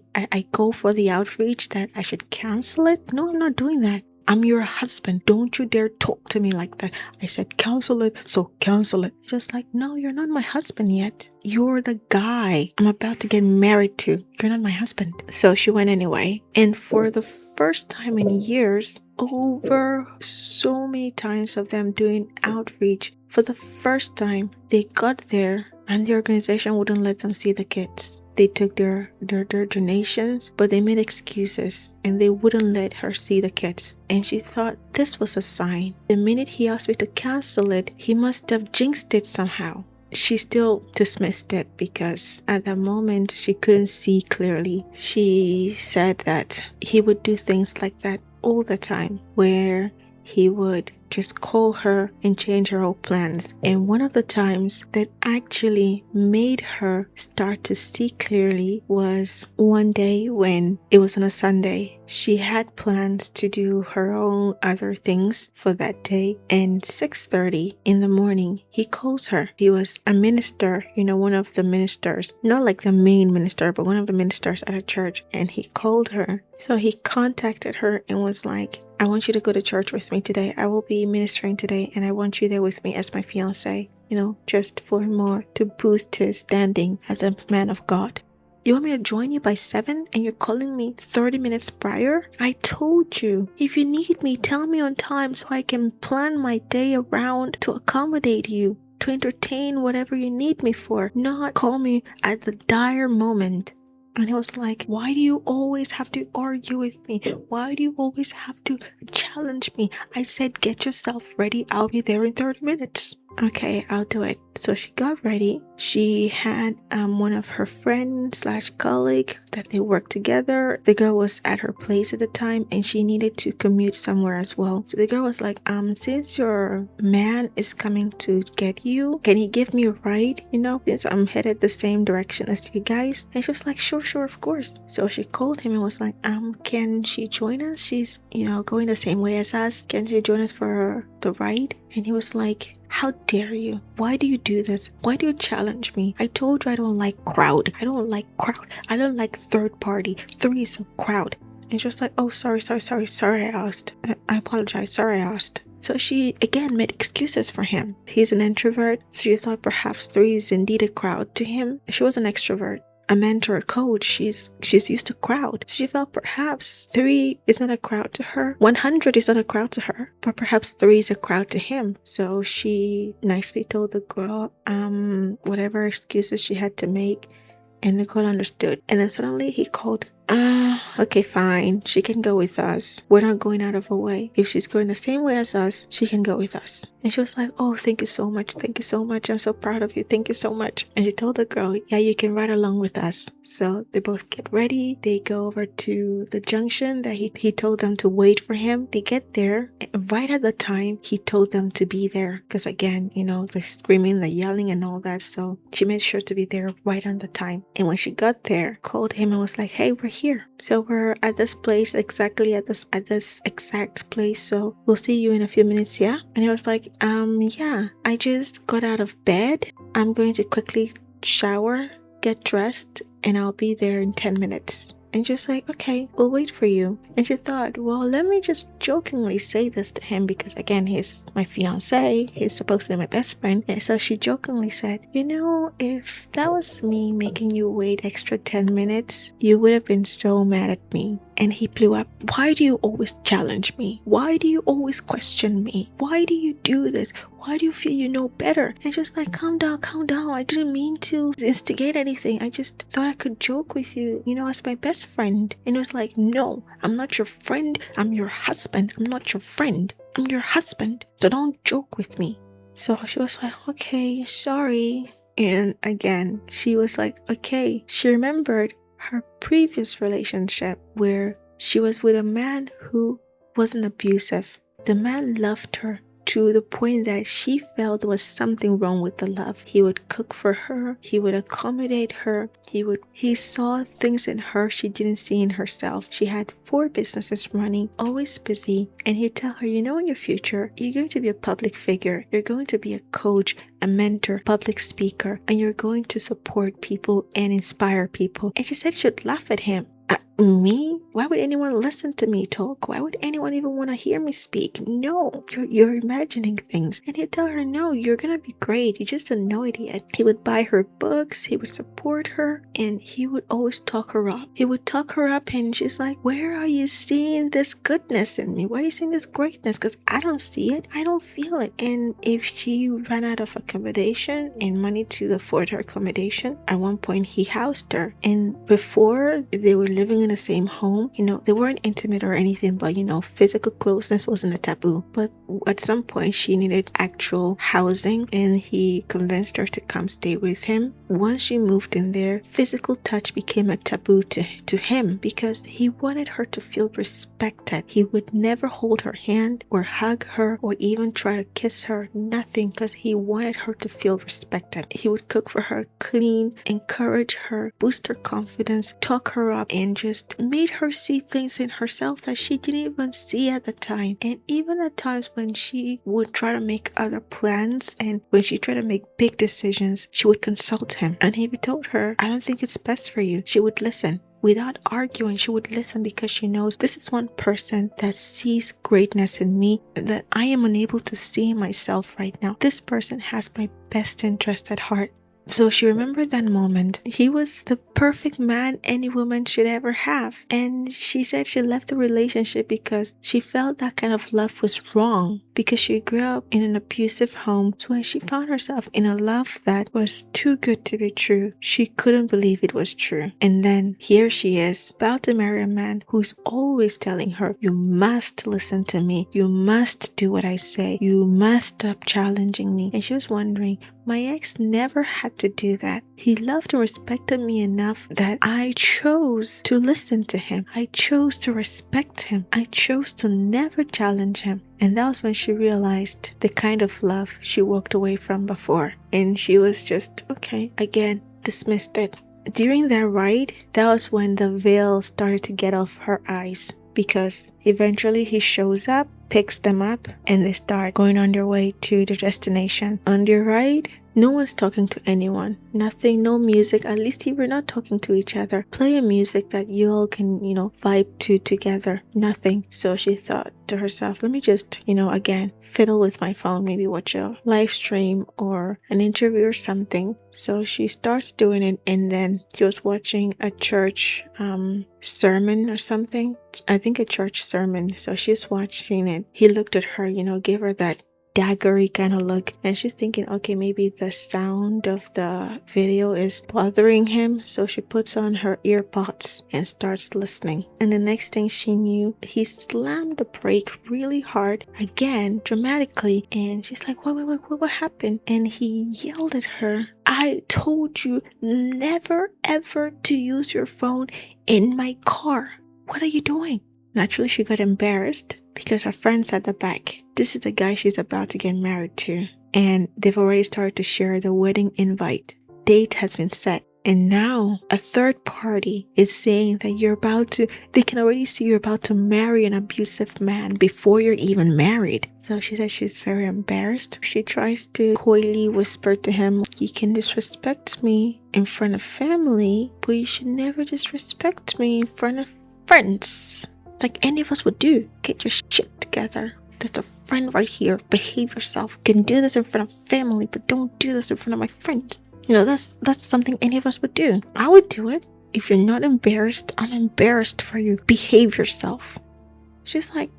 go for the outreach that I should cancel it? No, I'm not doing that. I'm your husband. Don't you dare talk to me like that. I said cancel it, so cancel it. Just like, no, you're not my husband yet. You're the guy I'm about to get married to. You're not my husband. So she went anyway. And for the first time in years, over so many times of them doing outreach, for the first time, they got there and the organization wouldn't let them see the kids. They took their donations, but they made excuses and they wouldn't let her see the kids. And she thought this was a sign. The minute he asked me to cancel it, he must have jinxed it somehow. She still dismissed it because at that moment she couldn't see clearly. She said that he would do things like that all the time, where he would just call her and change her whole plans. And one of the times that actually made her start to see clearly was one day when it was on a Sunday. She had plans to do her own other things for that day, and 6:30 in the morning he calls her. He was a minister, one of the ministers, not like the main minister, but one of the ministers at a church, and he called her. So he contacted her and was like, I want you to go to church with me today. I will be ministering today and I want you there with me as my fiance, just for more to boost his standing as a man of God. You want me to join you by 7 and you're calling me 30 minutes prior? I told you, if you need me, tell me on time so I can plan my day around to accommodate you, to entertain whatever you need me for, not call me at the dire moment. And he was like, why do you always have to argue with me? Why do you always have to challenge me? I said, get yourself ready. I'll be there in 30 minutes. Okay, I'll do it. So she got ready. She had one of her friends / colleague that they worked together. The girl was at her place at the time and she needed to commute somewhere as well. So the girl was like, since your man is coming to get you, can he give me a ride? Since I'm headed the same direction as you guys. And she was like, sure, of course. So she called him and was like, can she join us? She's, going the same way as us. Can she join us for the ride? And he was like, how dare you? Why do you do this? Why do you challenge me? I told you I don't like crowd. I don't like third party. 3 is a crowd. And she was like, oh, sorry, I asked. I apologize, sorry I asked. So she again made excuses for him. He's an introvert, so she thought perhaps 3 is indeed a crowd. To him, she was an extrovert. A mentor, a coach, she's used to crowd. So she felt perhaps 3 is not a crowd to her. 100 is not a crowd to her, but perhaps 3 is a crowd to him. So she nicely told the girl, whatever excuses she had to make, and the girl understood. And then suddenly he called Okay, fine. She can go with us. We're not going out of her way. If she's going the same way as us, she can go with us. And she was like, oh, thank you so much. Thank you so much. I'm so proud of you. Thank you so much. And she told the girl, yeah, you can ride along with us. So they both get ready. They go over to the junction that he told them to wait for him. They get there. And right at the time he told them to be there. Because again, the screaming, the yelling and all that. So she made sure to be there right on the time. And when she got there, called him and was like, hey, we're here. So we're at this place, exactly at this exact place. So we'll see you in a few minutes, yeah? And he was like, yeah, I just got out of bed. I'm going to quickly shower, get dressed, and I'll be there in 10 minutes. And just like, okay, we'll wait for you. And she thought, well, let me just jokingly say this to him because, again, he's my fiance. He's supposed to be my best friend. And so she jokingly said, if that was me making you wait extra 10 minutes, you would have been so mad at me. And he blew up. Why do you always challenge me? Why do you always question me? Why do you do this? Why do you feel you know better? And just like, calm down. I didn't mean to instigate anything. I just thought I could joke with you, as my best friend. And it was like, no, I'm not your friend. I'm your husband. I'm not your friend. I'm your husband. So don't joke with me. So she was like, okay, sorry. And again, she was like, okay. She remembered her previous relationship where she was with a man who wasn't abusive. The man loved her to the point that she felt there was something wrong with the love. He would cook for her. He would accommodate her. He saw things in her she didn't see in herself. She had 4 businesses running, always busy. And he'd tell her, in your future, you're going to be a public figure. You're going to be a coach, a mentor, public speaker, and you're going to support people and inspire people. And she said she'd laugh at him. Me? Why would anyone listen to me talk? Why would anyone even want to hear me speak? No, you're imagining things. And he'd tell her, no, you're going to be great. You just don't know it yet. He would buy her books. He would support her. And he would always talk her up. He would talk her up and she's like, where are you seeing this goodness in me? Why are you seeing this greatness? Because I don't see it. I don't feel it. And if she ran out of accommodation and money to afford her accommodation, at one point he housed her. And before they were living in the same home, they weren't intimate or anything, but physical closeness wasn't a taboo. But at some point she needed actual housing and he convinced her to come stay with him. Once she moved in there, physical touch became a taboo to him because he wanted her to feel respected. He would never hold her hand or hug her or even try to kiss her, nothing, because he wanted her to feel respected. He would cook for her, clean, encourage her, boost her confidence, talk her up, and just made her see things in herself that she didn't even see at the time. And even at times when she would try to make other plans and when she tried to make big decisions, she would consult him. And if he told her, I don't think it's best for you, she would listen. Without arguing, she would listen because she knows this is one person that sees greatness in me that I am unable to see in myself right now. This person has my best interest at heart. So she remembered that moment. He was the perfect man any woman should ever have. And she said she left the relationship because she felt that kind of love was wrong, because she grew up in an abusive home. So when she found herself in a love that was too good to be true, she couldn't believe it was true. And then here she is, about to marry a man who's always telling her, you must listen to me. You must do what I say. You must stop challenging me. And she was wondering, my ex never had to do that. He loved and respected me enough that I chose to listen to him. I chose to respect him. I chose to never challenge him. And that was when she realized the kind of love she walked away from before. And she was just, okay, again, dismissed it. During that ride, that was when the veil started to get off her eyes, because eventually he shows up, picks them up, and they start going on their way to their destination. On their ride, no one's talking to anyone. Nothing, no music. At least we're not talking to each other. Play a music that you all can, vibe to together. Nothing. So she thought to herself, let me just, again, fiddle with my phone, maybe watch a live stream or an interview or something. So she starts doing it, and then she was watching a church sermon or something. I think a church sermon. So she's watching it. He looked at her, gave her that daggery kind of look. And she's thinking, okay, maybe the sound of the video is bothering him. So she puts on her earpods and starts listening. And the next thing she knew, he slammed the brake really hard again, dramatically. And she's like, what happened? And he yelled at her, I told you never ever to use your phone in my car. What are you doing? Naturally, she got embarrassed because her friend's at the back. This is the guy she's about to get married to. And they've already started to share the wedding invite. Date has been set. And now a third party is saying that they can already see you're about to marry an abusive man before you're even married. So she says she's very embarrassed. She tries to coyly whisper to him, you can disrespect me in front of family, but you should never disrespect me in front of friends. Like any of us would do. Get your shit together. There's a friend right here. Behave yourself. You can do this in front of family, but don't do this in front of my friends. That's something any of us would do. I would do it. If you're not embarrassed, I'm embarrassed for you. Behave yourself. She's like,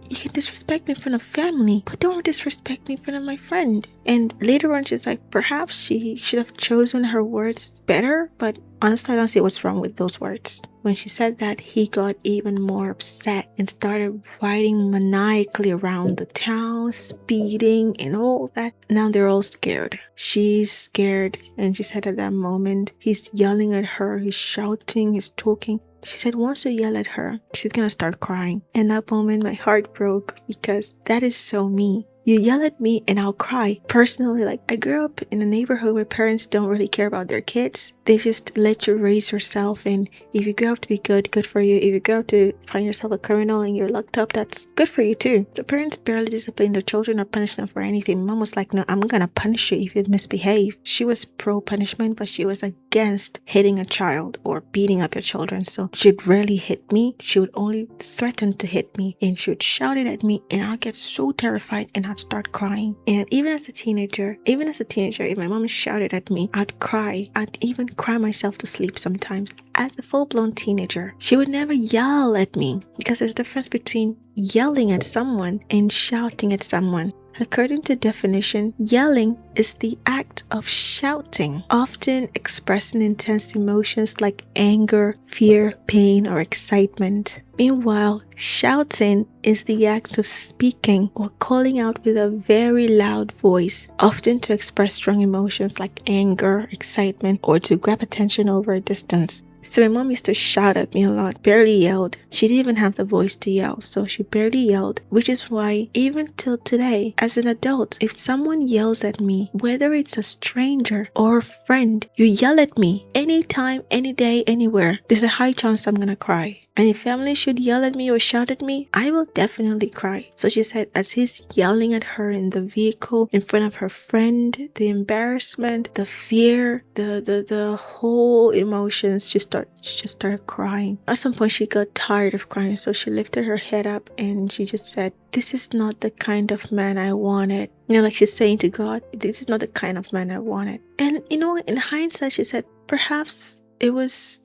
you can disrespect me in front of family, but don't disrespect me in front of my friend. And later on, she's like, perhaps she should have chosen her words better, but honestly, I don't see what's wrong with those words. When she said that, he got even more upset and started riding maniacally around the town, speeding and all that. Now they're all scared. She's scared, and she said at that moment, he's yelling at her, he's shouting, he's talking. She said once you yell at her, she's gonna start crying. And that moment, my heart broke because that is so me. You yell at me and I'll cry. Personally, I grew up in a neighborhood where parents don't really care about their kids. They just let you raise yourself, and if you grow up to be good, good for you. If you grow up to find yourself a criminal and you're locked up, that's good for you too. The parents barely discipline their children or punish them for anything. Mom was like, no, I'm gonna punish you if you misbehave. She was pro punishment, but she was against hitting a child or beating up your children. So she'd rarely hit me. She would only threaten to hit me, and she would shout it at me, and I'd get so terrified and I'd start crying. And even as a teenager, if my mom shouted at me, I'd cry. I'd even cry myself to sleep sometimes. As a full-blown teenager, she would never yell at me, because there's a difference between yelling at someone and shouting at someone. According to definition, yelling is the act of shouting, often expressing intense emotions like anger, fear, pain, or excitement. Meanwhile, shouting is the act of speaking or calling out with a very loud voice, often to express strong emotions like anger, excitement, or to grab attention over a distance. So my mom used to shout at me a lot, barely yelled. She didn't even have the voice to yell, so she barely yelled, which is why even till today, as an adult, if someone yells at me, whether it's a stranger or a friend, you yell at me anytime, any day, anywhere, there's a high chance I'm gonna cry. And if family should yell at me or shout at me, I will definitely cry. So she said, as he's yelling at her in the vehicle in front of her friend, the embarrassment, the fear, the whole emotions, she just started crying. At some point, she got tired of crying, so she lifted her head up and she just said, this is not the kind of man I wanted. Like she's saying to God, this is not the kind of man I wanted. And, in hindsight, she said, perhaps it was,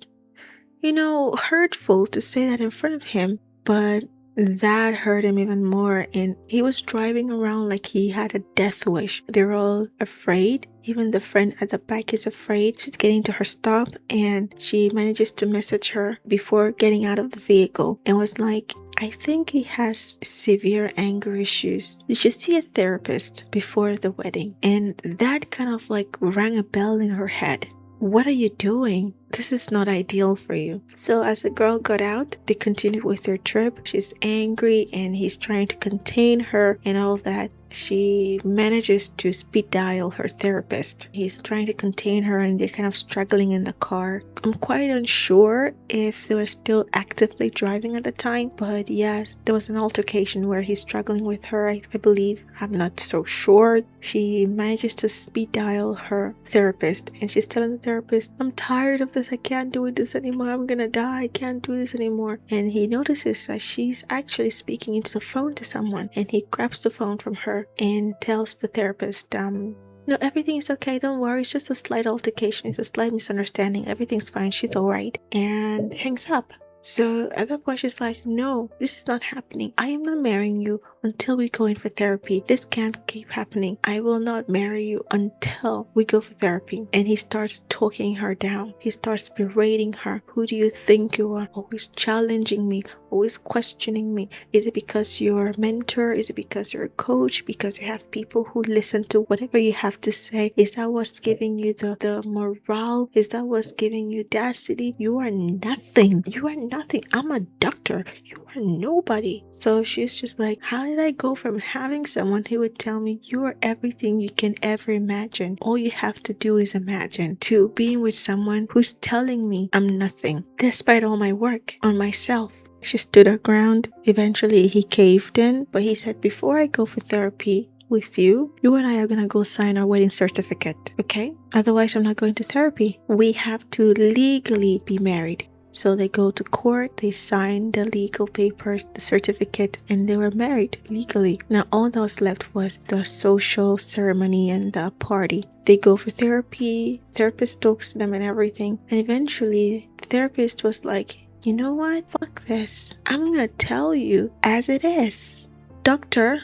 hurtful to say that in front of him, but that hurt him even more, and he was driving around like he had a death wish. They're all afraid. Even the friend at the back is afraid. She's getting to her stop, and she manages to message her before getting out of the vehicle and was like, I think he has severe anger issues. You should see a therapist before the wedding. And that kind of rang a bell in her head. What are you doing? This is not ideal for you. So as the girl got out, they continued with their trip. She's angry and he's trying to contain her and all that. She manages to speed dial her therapist. He's trying to contain her and they're kind of struggling in the car. I'm quite unsure if they were still actively driving at the time, but yes, there was an altercation where he's struggling with her, I believe. I'm not so sure. She manages to speed dial her therapist and she's telling the therapist, I'm tired of this. I can't do this anymore. I'm gonna die. I can't do this anymore. And he notices that she's actually speaking into the phone to someone, and he grabs the phone from her and tells the therapist, no, everything is okay. Don't worry. It's just a slight altercation. It's a slight misunderstanding. Everything's fine. She's all right. And hangs up. So at that point, she's like, no, this is not happening. I am not marrying you until we go in for therapy. This can't keep happening. I will not marry you until we go for therapy. And he starts talking her down. He starts berating her. Who do you think you are? Always challenging me, always questioning me. Is it because you're a mentor? Is it because you're a coach? Because you have people who listen to whatever you have to say? Is that what's giving you the morale? Is that what's giving you audacity? You are nothing. You are nothing. I'm a doctor. You are nobody. So she's just like, how did I go from having someone who would tell me you are everything you can ever imagine? All you have to do is imagine, to being with someone who's telling me I'm nothing, despite all my work on myself. She stood her ground. Eventually he caved in, but he said, before I go for therapy with you, you and I are gonna go sign our wedding certificate, okay? Otherwise I'm not going to therapy. We have to legally be married. So they go to court, they sign the legal papers, the certificate, and they were married legally. Now all that was left was the social ceremony and the party. They go for therapy, therapist talks to them and everything. And eventually the therapist was like, you know what? Fuck this. I'm gonna tell you as it is. Doctor,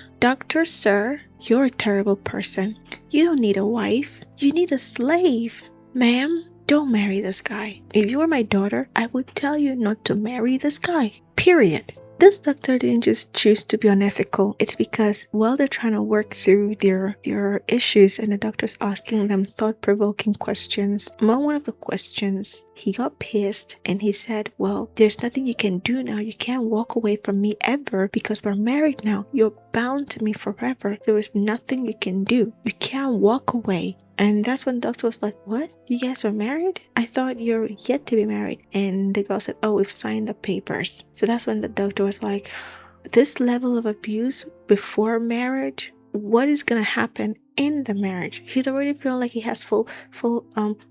sir, you're a terrible person. You don't need a wife. You need a slave. Ma'am, don't marry this guy. If you were my daughter, I would tell you not to marry this guy. Period. This doctor didn't just choose to be unethical. It's because while they're trying to work through their issues and the doctor's asking them thought-provoking questions, among one of the questions, he got pissed and he said, well, there's nothing you can do now. You can't walk away from me ever because we're married now. You're bound to me forever. There is nothing you can do. You can't walk away. And that's when the doctor was like, what? You guys are married? I thought you're yet to be married. And the girl said, oh, we've signed the papers. So that's when the doctor was like, this level of abuse before marriage, what is going to happen in the marriage? He's already feeling like he has full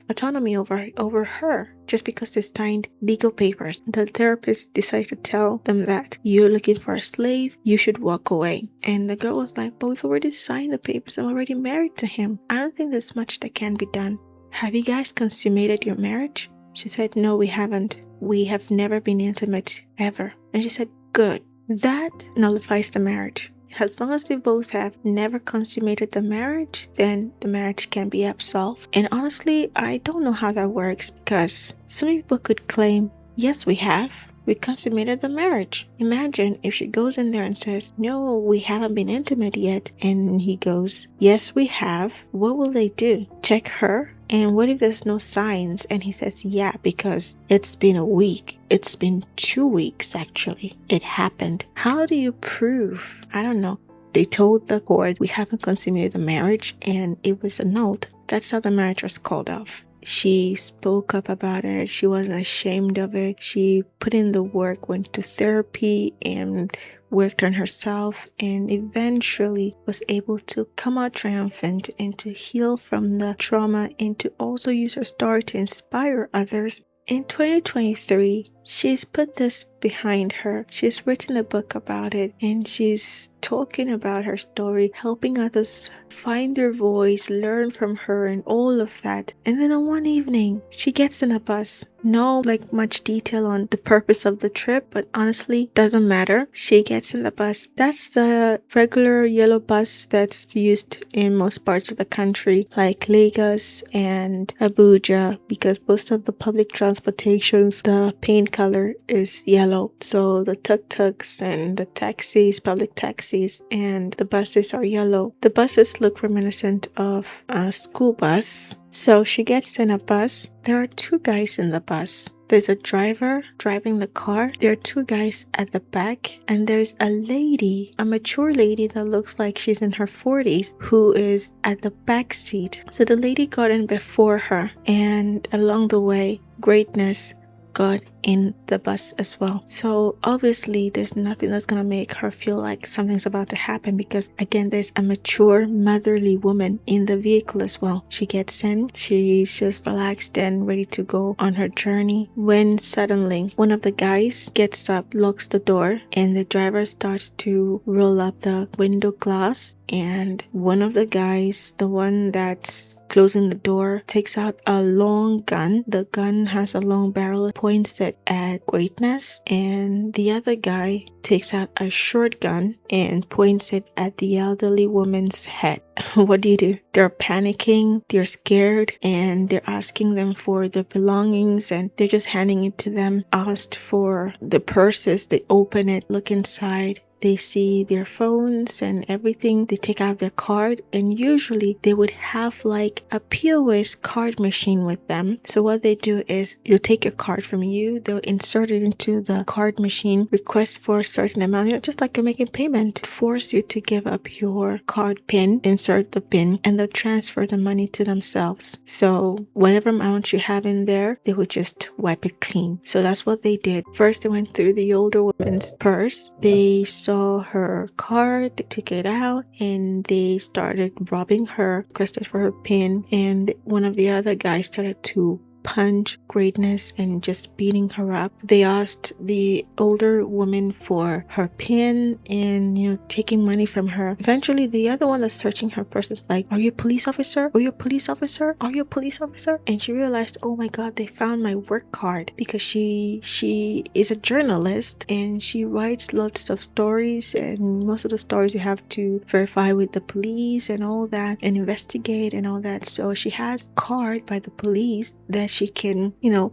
autonomy over her just because they signed legal papers. The therapist decided to tell them that you're looking for a slave, you should walk away. And the girl was like, but we've already signed the papers, I'm already married to him. I don't think there's much that can be done. Have you guys consummated your marriage? She said, no, we haven't. We have never been intimate ever. And she said, good. That nullifies the marriage. As long as they both have never consummated the marriage, then the marriage can be absolved. And honestly, I don't know how that works because some people could claim, yes, we have. We consummated the marriage. Imagine if she goes in there and says, no, we haven't been intimate yet. And he goes, yes, we have. What will they do? Check her? And what if there's no signs? And he says, yeah, because it's been a week. It's been 2 weeks, actually. It happened. How do you prove? I don't know. They told the court, we haven't consummated the marriage, and it was annulled. That's how the marriage was called off. She spoke up about it. She wasn't ashamed of it. She put in the work, went to therapy, and worked on herself, and eventually was able to come out triumphant and to heal from the trauma and to also use her story to inspire others. In 2023, she's put this behind her. She's written a book about it, and she's talking about her story, helping others find their voice, learn from her, and all of that. And then on one evening, she gets in a bus. No much detail on the purpose of the trip, but honestly, doesn't matter. She gets in the bus. That's the regular yellow bus that's used in most parts of the country, like Lagos and Abuja, because most of the public transportations, the paint color is yellow. So the tuk-tuks and the taxis, public taxis, and the buses are yellow. The buses look reminiscent of a school bus. So she gets in a bus. There are 2 guys in the bus. There's a driver driving the car. There are 2 guys at the back. And there's a lady, a mature lady that looks like she's in her 40s, who is at the back seat. So the lady got in before her. And along the way, Greatness got in the bus as well. So obviously there's nothing that's gonna make her feel like something's about to happen, because again, there's a mature motherly woman in the vehicle as well. She gets in, she's just relaxed and ready to go on her journey, when suddenly one of the guys gets up, locks the door, and the driver starts to roll up the window glass. And one of the guys, the one that's closing the door, takes out a long gun. The gun has a long barrel, points it at Greatness, and the other guy takes out a short gun and points it at the elderly woman's head. What do? They're panicking, they're scared, and they're asking them for their belongings, and they're just handing it to them. Asked for the purses, they open it, look inside. They see their phones and everything. They take out their card, and usually they would have like a POS card machine with them. So what they do is you'll take your card from you, they'll insert it into the card machine, request for a certain amount, just like you're making payment, force you to give up your card pin, insert the pin, and they'll transfer the money to themselves. So whatever amount you have in there, they would just wipe it clean. So that's what they did. First, they went through the older woman's purse. They saw her card, they took it out, and they started robbing her, requested for her pin, and one of the other guys started to punch Greatness and just beating her up. They asked the older woman for her pin and, taking money from her. Eventually, the other one that's searching her purse is like, "Are you a police officer? Are you a police officer? Are you a police officer?" And she realized, oh my God, they found my work card, because she is a journalist and she writes lots of stories, and most of the stories you have to verify with the police and all that and investigate and all that. So she has a card by the police that she can,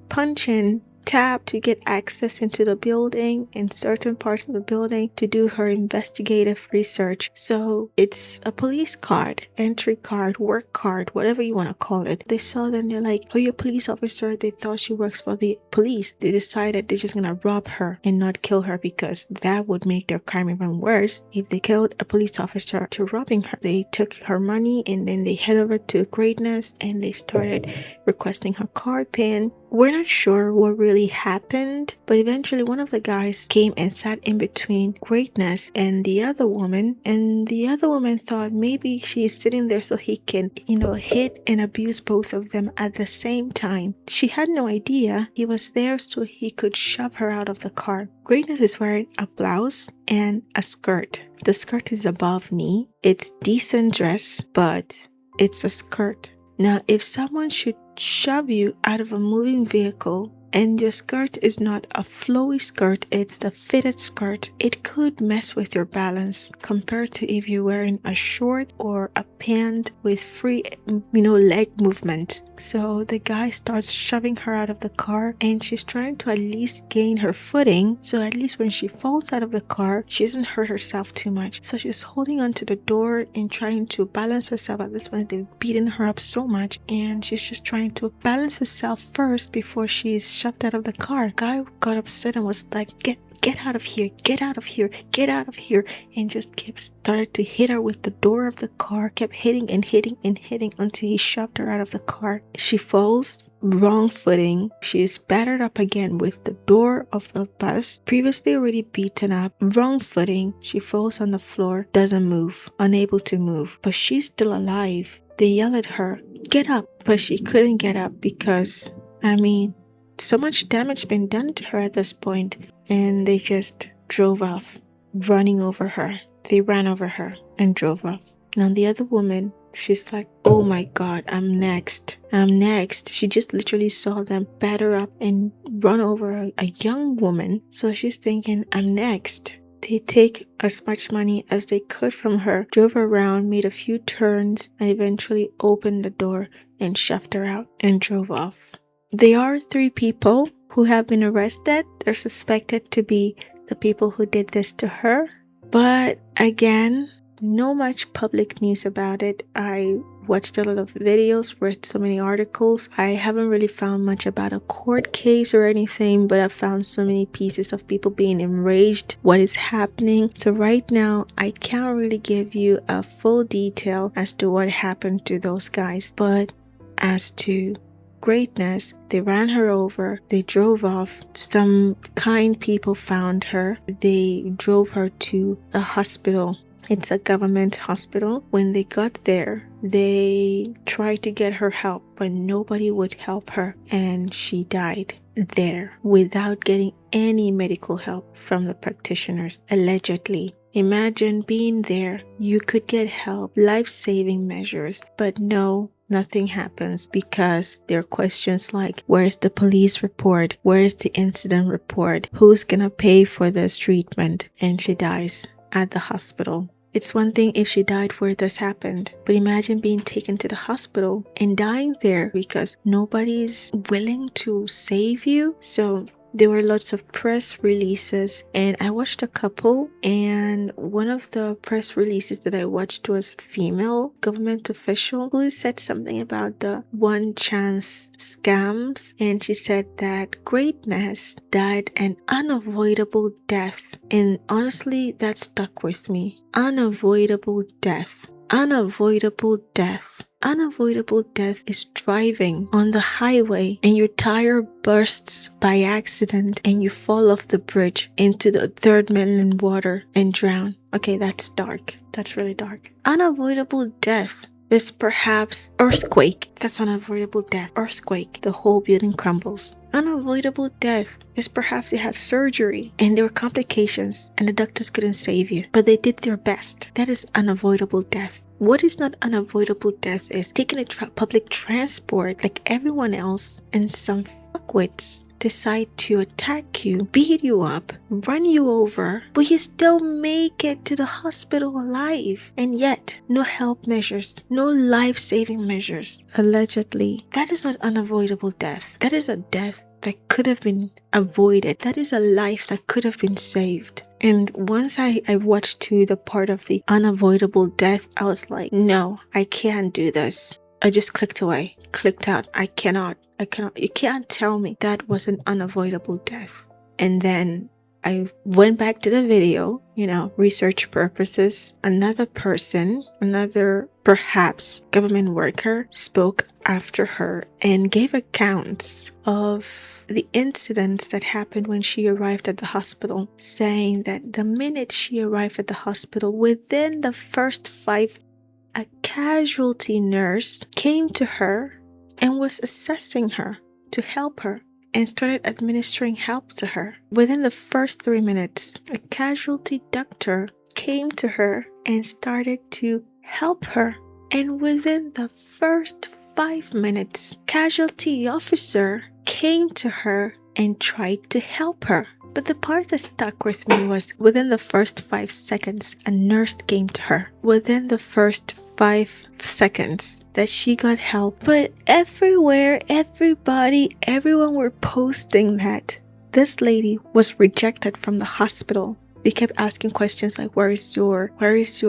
punch in, tap to get access into the building and certain parts of the building to do her investigative research. So it's a police card, entry card, work card, whatever you want to call it. They saw them, they're like, "Oh, you're a police officer." They thought she works for the police. They decided they're just gonna rob her and not kill her, because that would make their crime even worse if they killed a police officer to robbing her. They took her money and then they head over to Greatness and they started requesting her card pin. We're not sure what really happened, but eventually one of the guys came and sat in between Greatness and the other woman, and the other woman thought maybe she's sitting there so he can, hit and abuse both of them at the same time. She had no idea he was there so he could shove her out of the car. Greatness is wearing a blouse and a skirt. The skirt is above knee. It's decent dress, but it's a skirt. Now, if someone should shove you out of a moving vehicle and your skirt is not a flowy skirt, it's the fitted skirt, it could mess with your balance compared to if you're wearing a short or a pant with free, leg movement. So the guy starts shoving her out of the car and she's trying to at least gain her footing. So at least when she falls out of the car, she doesn't hurt herself too much. So she's holding onto the door and trying to balance herself. At this point, they've beaten her up so much and she's just trying to balance herself first before she's shoved out of the car. Guy got upset and was like, get out of here, get out of here, get out of here, and just started to hit her with the door of the car, kept hitting and hitting and hitting until he shoved her out of the car. She falls, wrong footing. She's battered up again with the door of the bus, previously already beaten up, wrong footing. She falls on the floor, doesn't move, unable to move, but she's still alive. They yell at her, "Get up," but she couldn't get up because, so much damage been done to her at this point, and they just drove off, running over her. They ran over her and drove off. Now the other woman, she's like, "Oh my God, I'm next. I'm next." She just literally saw them batter up and run over a young woman. So she's thinking, "I'm next." They take as much money as they could from her, drove around, made a few turns, and eventually opened the door and shoved her out and drove off. There are 3 people who have been arrested. They're suspected to be the people who did this to her. But again, no much public news about it. I watched a lot of videos, read so many articles. I haven't really found much about a court case or anything, but I found so many pieces of people being enraged, what is happening. So right now, I can't really give you a full detail as to what happened to those guys. But as to Greatness, they ran her over, they drove off. Some kind people found her. They drove her to a hospital. It's a government hospital. When they got there, they tried to get her help, but nobody would help her, and she died there without getting any medical help from the practitioners, allegedly. Imagine being there. You could get help, life-saving measures, but no, Nothing happens because there are questions like, where's the police report? Where's the incident report? Who's gonna pay for this treatment? And she dies at the hospital. It's one thing if she died where this happened, but imagine being taken to the hospital and dying there because nobody's willing to save you. So there were lots of press releases, and I watched a couple, and one of the press releases that I watched was female government official who said something about the one chance scams, and she said that Greatness died an unavoidable death. And honestly, that stuck with me. Unavoidable death. Unavoidable death. Unavoidable death is driving on the highway and your tire bursts by accident and you fall off the bridge into the third mainland water and drown. Okay, that's dark. That's really dark. Unavoidable death is perhaps earthquake. That's unavoidable death. Earthquake. The whole building crumbles. Unavoidable death is perhaps you had surgery and there were complications and the doctors couldn't save you, but they did their best. That is unavoidable death. What is not unavoidable death is taking a public transport like everyone else and some fuckwits decide to attack you, beat you up, run you over, but you still make it to the hospital alive. And yet, no help measures, no life-saving measures. Allegedly, that is not unavoidable death. That is a death that could have been avoided. That is a life that could have been saved. And once I watched to the part of the unavoidable death, I was like, no, I can't do this. I just clicked away, clicked out. I cannot. You can't tell me that was an unavoidable death. And then I went back to the video, research purposes. Another person, another perhaps government worker spoke after her and gave accounts of the incidents that happened when she arrived at the hospital, saying that the minute she arrived at the hospital, within the first 5, a casualty nurse came to her and was assessing her to help her and started administering help to her. Within the first 3 minutes, a casualty doctor came to her and started to help her. And within the first 5 minutes, casualty officer came to her and tried to help her. But the part that stuck with me was within the first 5 seconds, a nurse came to her. Within the first 5 seconds that she got help. But everywhere, everyone were posting that this lady was rejected from the hospital. They kept asking questions like, where is your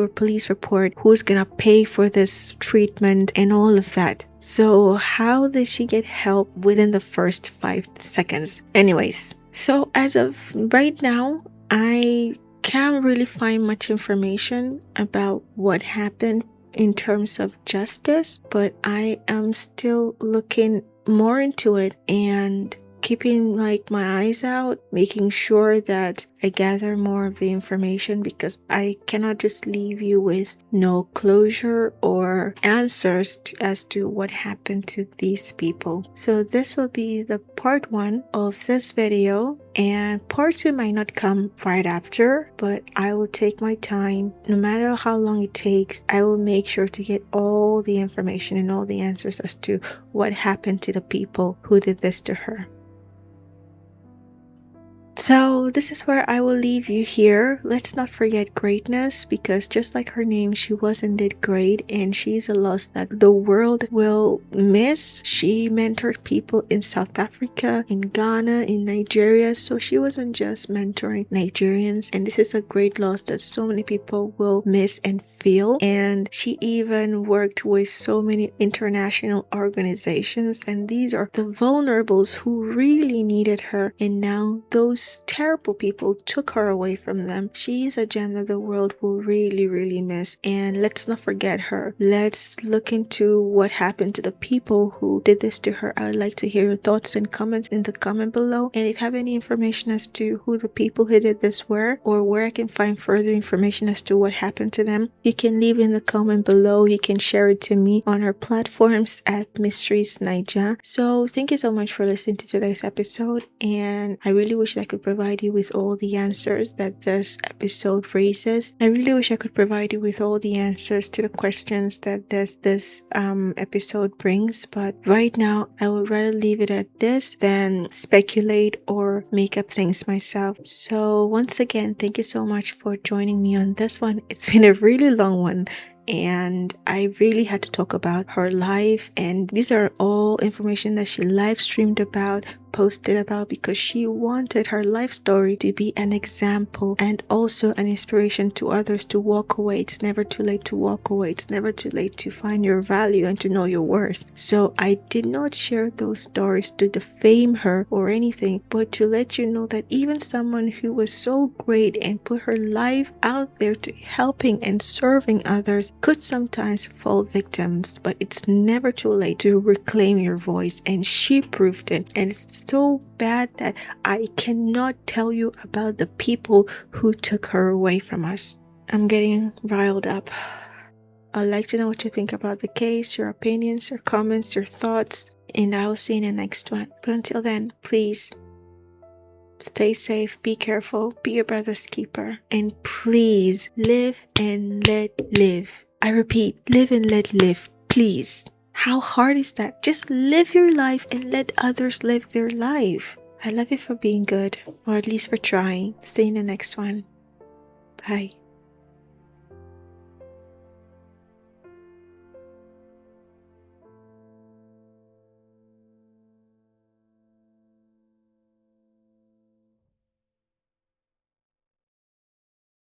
police report? Who's gonna pay for this treatment and all of that? So how did she get help within the first 5 seconds? Anyways, so as of right now, I can't really find much information about what happened in terms of justice, but I am still looking more into it and keeping my eyes out, making sure that I gather more of the information, because I cannot just leave you with no closure or answers as to what happened to these people. So this will be the part 1 of this video, and part 2 might not come right after, but I will take my time. No matter how long it takes, I will make sure to get all the information and all the answers as to what happened to the people who did this to her. So this is where I will leave you here. Let's not forget Greatness, because just like her name, she was indeed great, and she's a loss that the world will miss. She mentored people in South Africa, in Ghana, in Nigeria, so she wasn't just mentoring Nigerians, and this is a great loss that so many people will miss and feel. And she even worked with so many international organizations, and these are the vulnerables who really needed her, and now those terrible people took her away from them. She is a gem that the world will really, really miss. And let's not forget her. Let's look into what happened to the people who did this to her. I would like to hear your thoughts and comments in the comment below. And if you have any information as to who the people who did this were, or where I can find further information as to what happened to them, you can leave in the comment below. You can share it to me on our platforms at Mysteries Niger. So thank you so much for listening to today's episode, and I really wish I could could provide you with all the answers that this episode raises. I really wish I could provide you with all the answers to the questions that this episode brings, but right now I would rather leave it at this than speculate or make up things myself. So once again, thank you so much for joining me on this one. It's been a really long one, and I really had to talk about her life, and these are all information that she live streamed about, posted about, because she wanted her life story to be an example and also an inspiration to others to walk away. It's never too late to walk away. It's never too late to find your value and to know your worth. So I did not share those stories to defame her or anything, but to let you know that even someone who was so great and put her life out there to helping and serving others could sometimes fall victims, but it's never too late to reclaim your voice, and she proved it. And it's so bad that I cannot tell you about the people who took her away from us. I'm getting riled up. I'd like to know what you think about the case, your opinions, your comments, your thoughts, and I will see you in the next one. But until then, please stay safe, be careful, be your brother's keeper, and please live and let live. I repeat, live and let live, please. How hard is that? Just live your life and let others live their life. I love you for being good, or at least for trying. See you in the next one. Bye.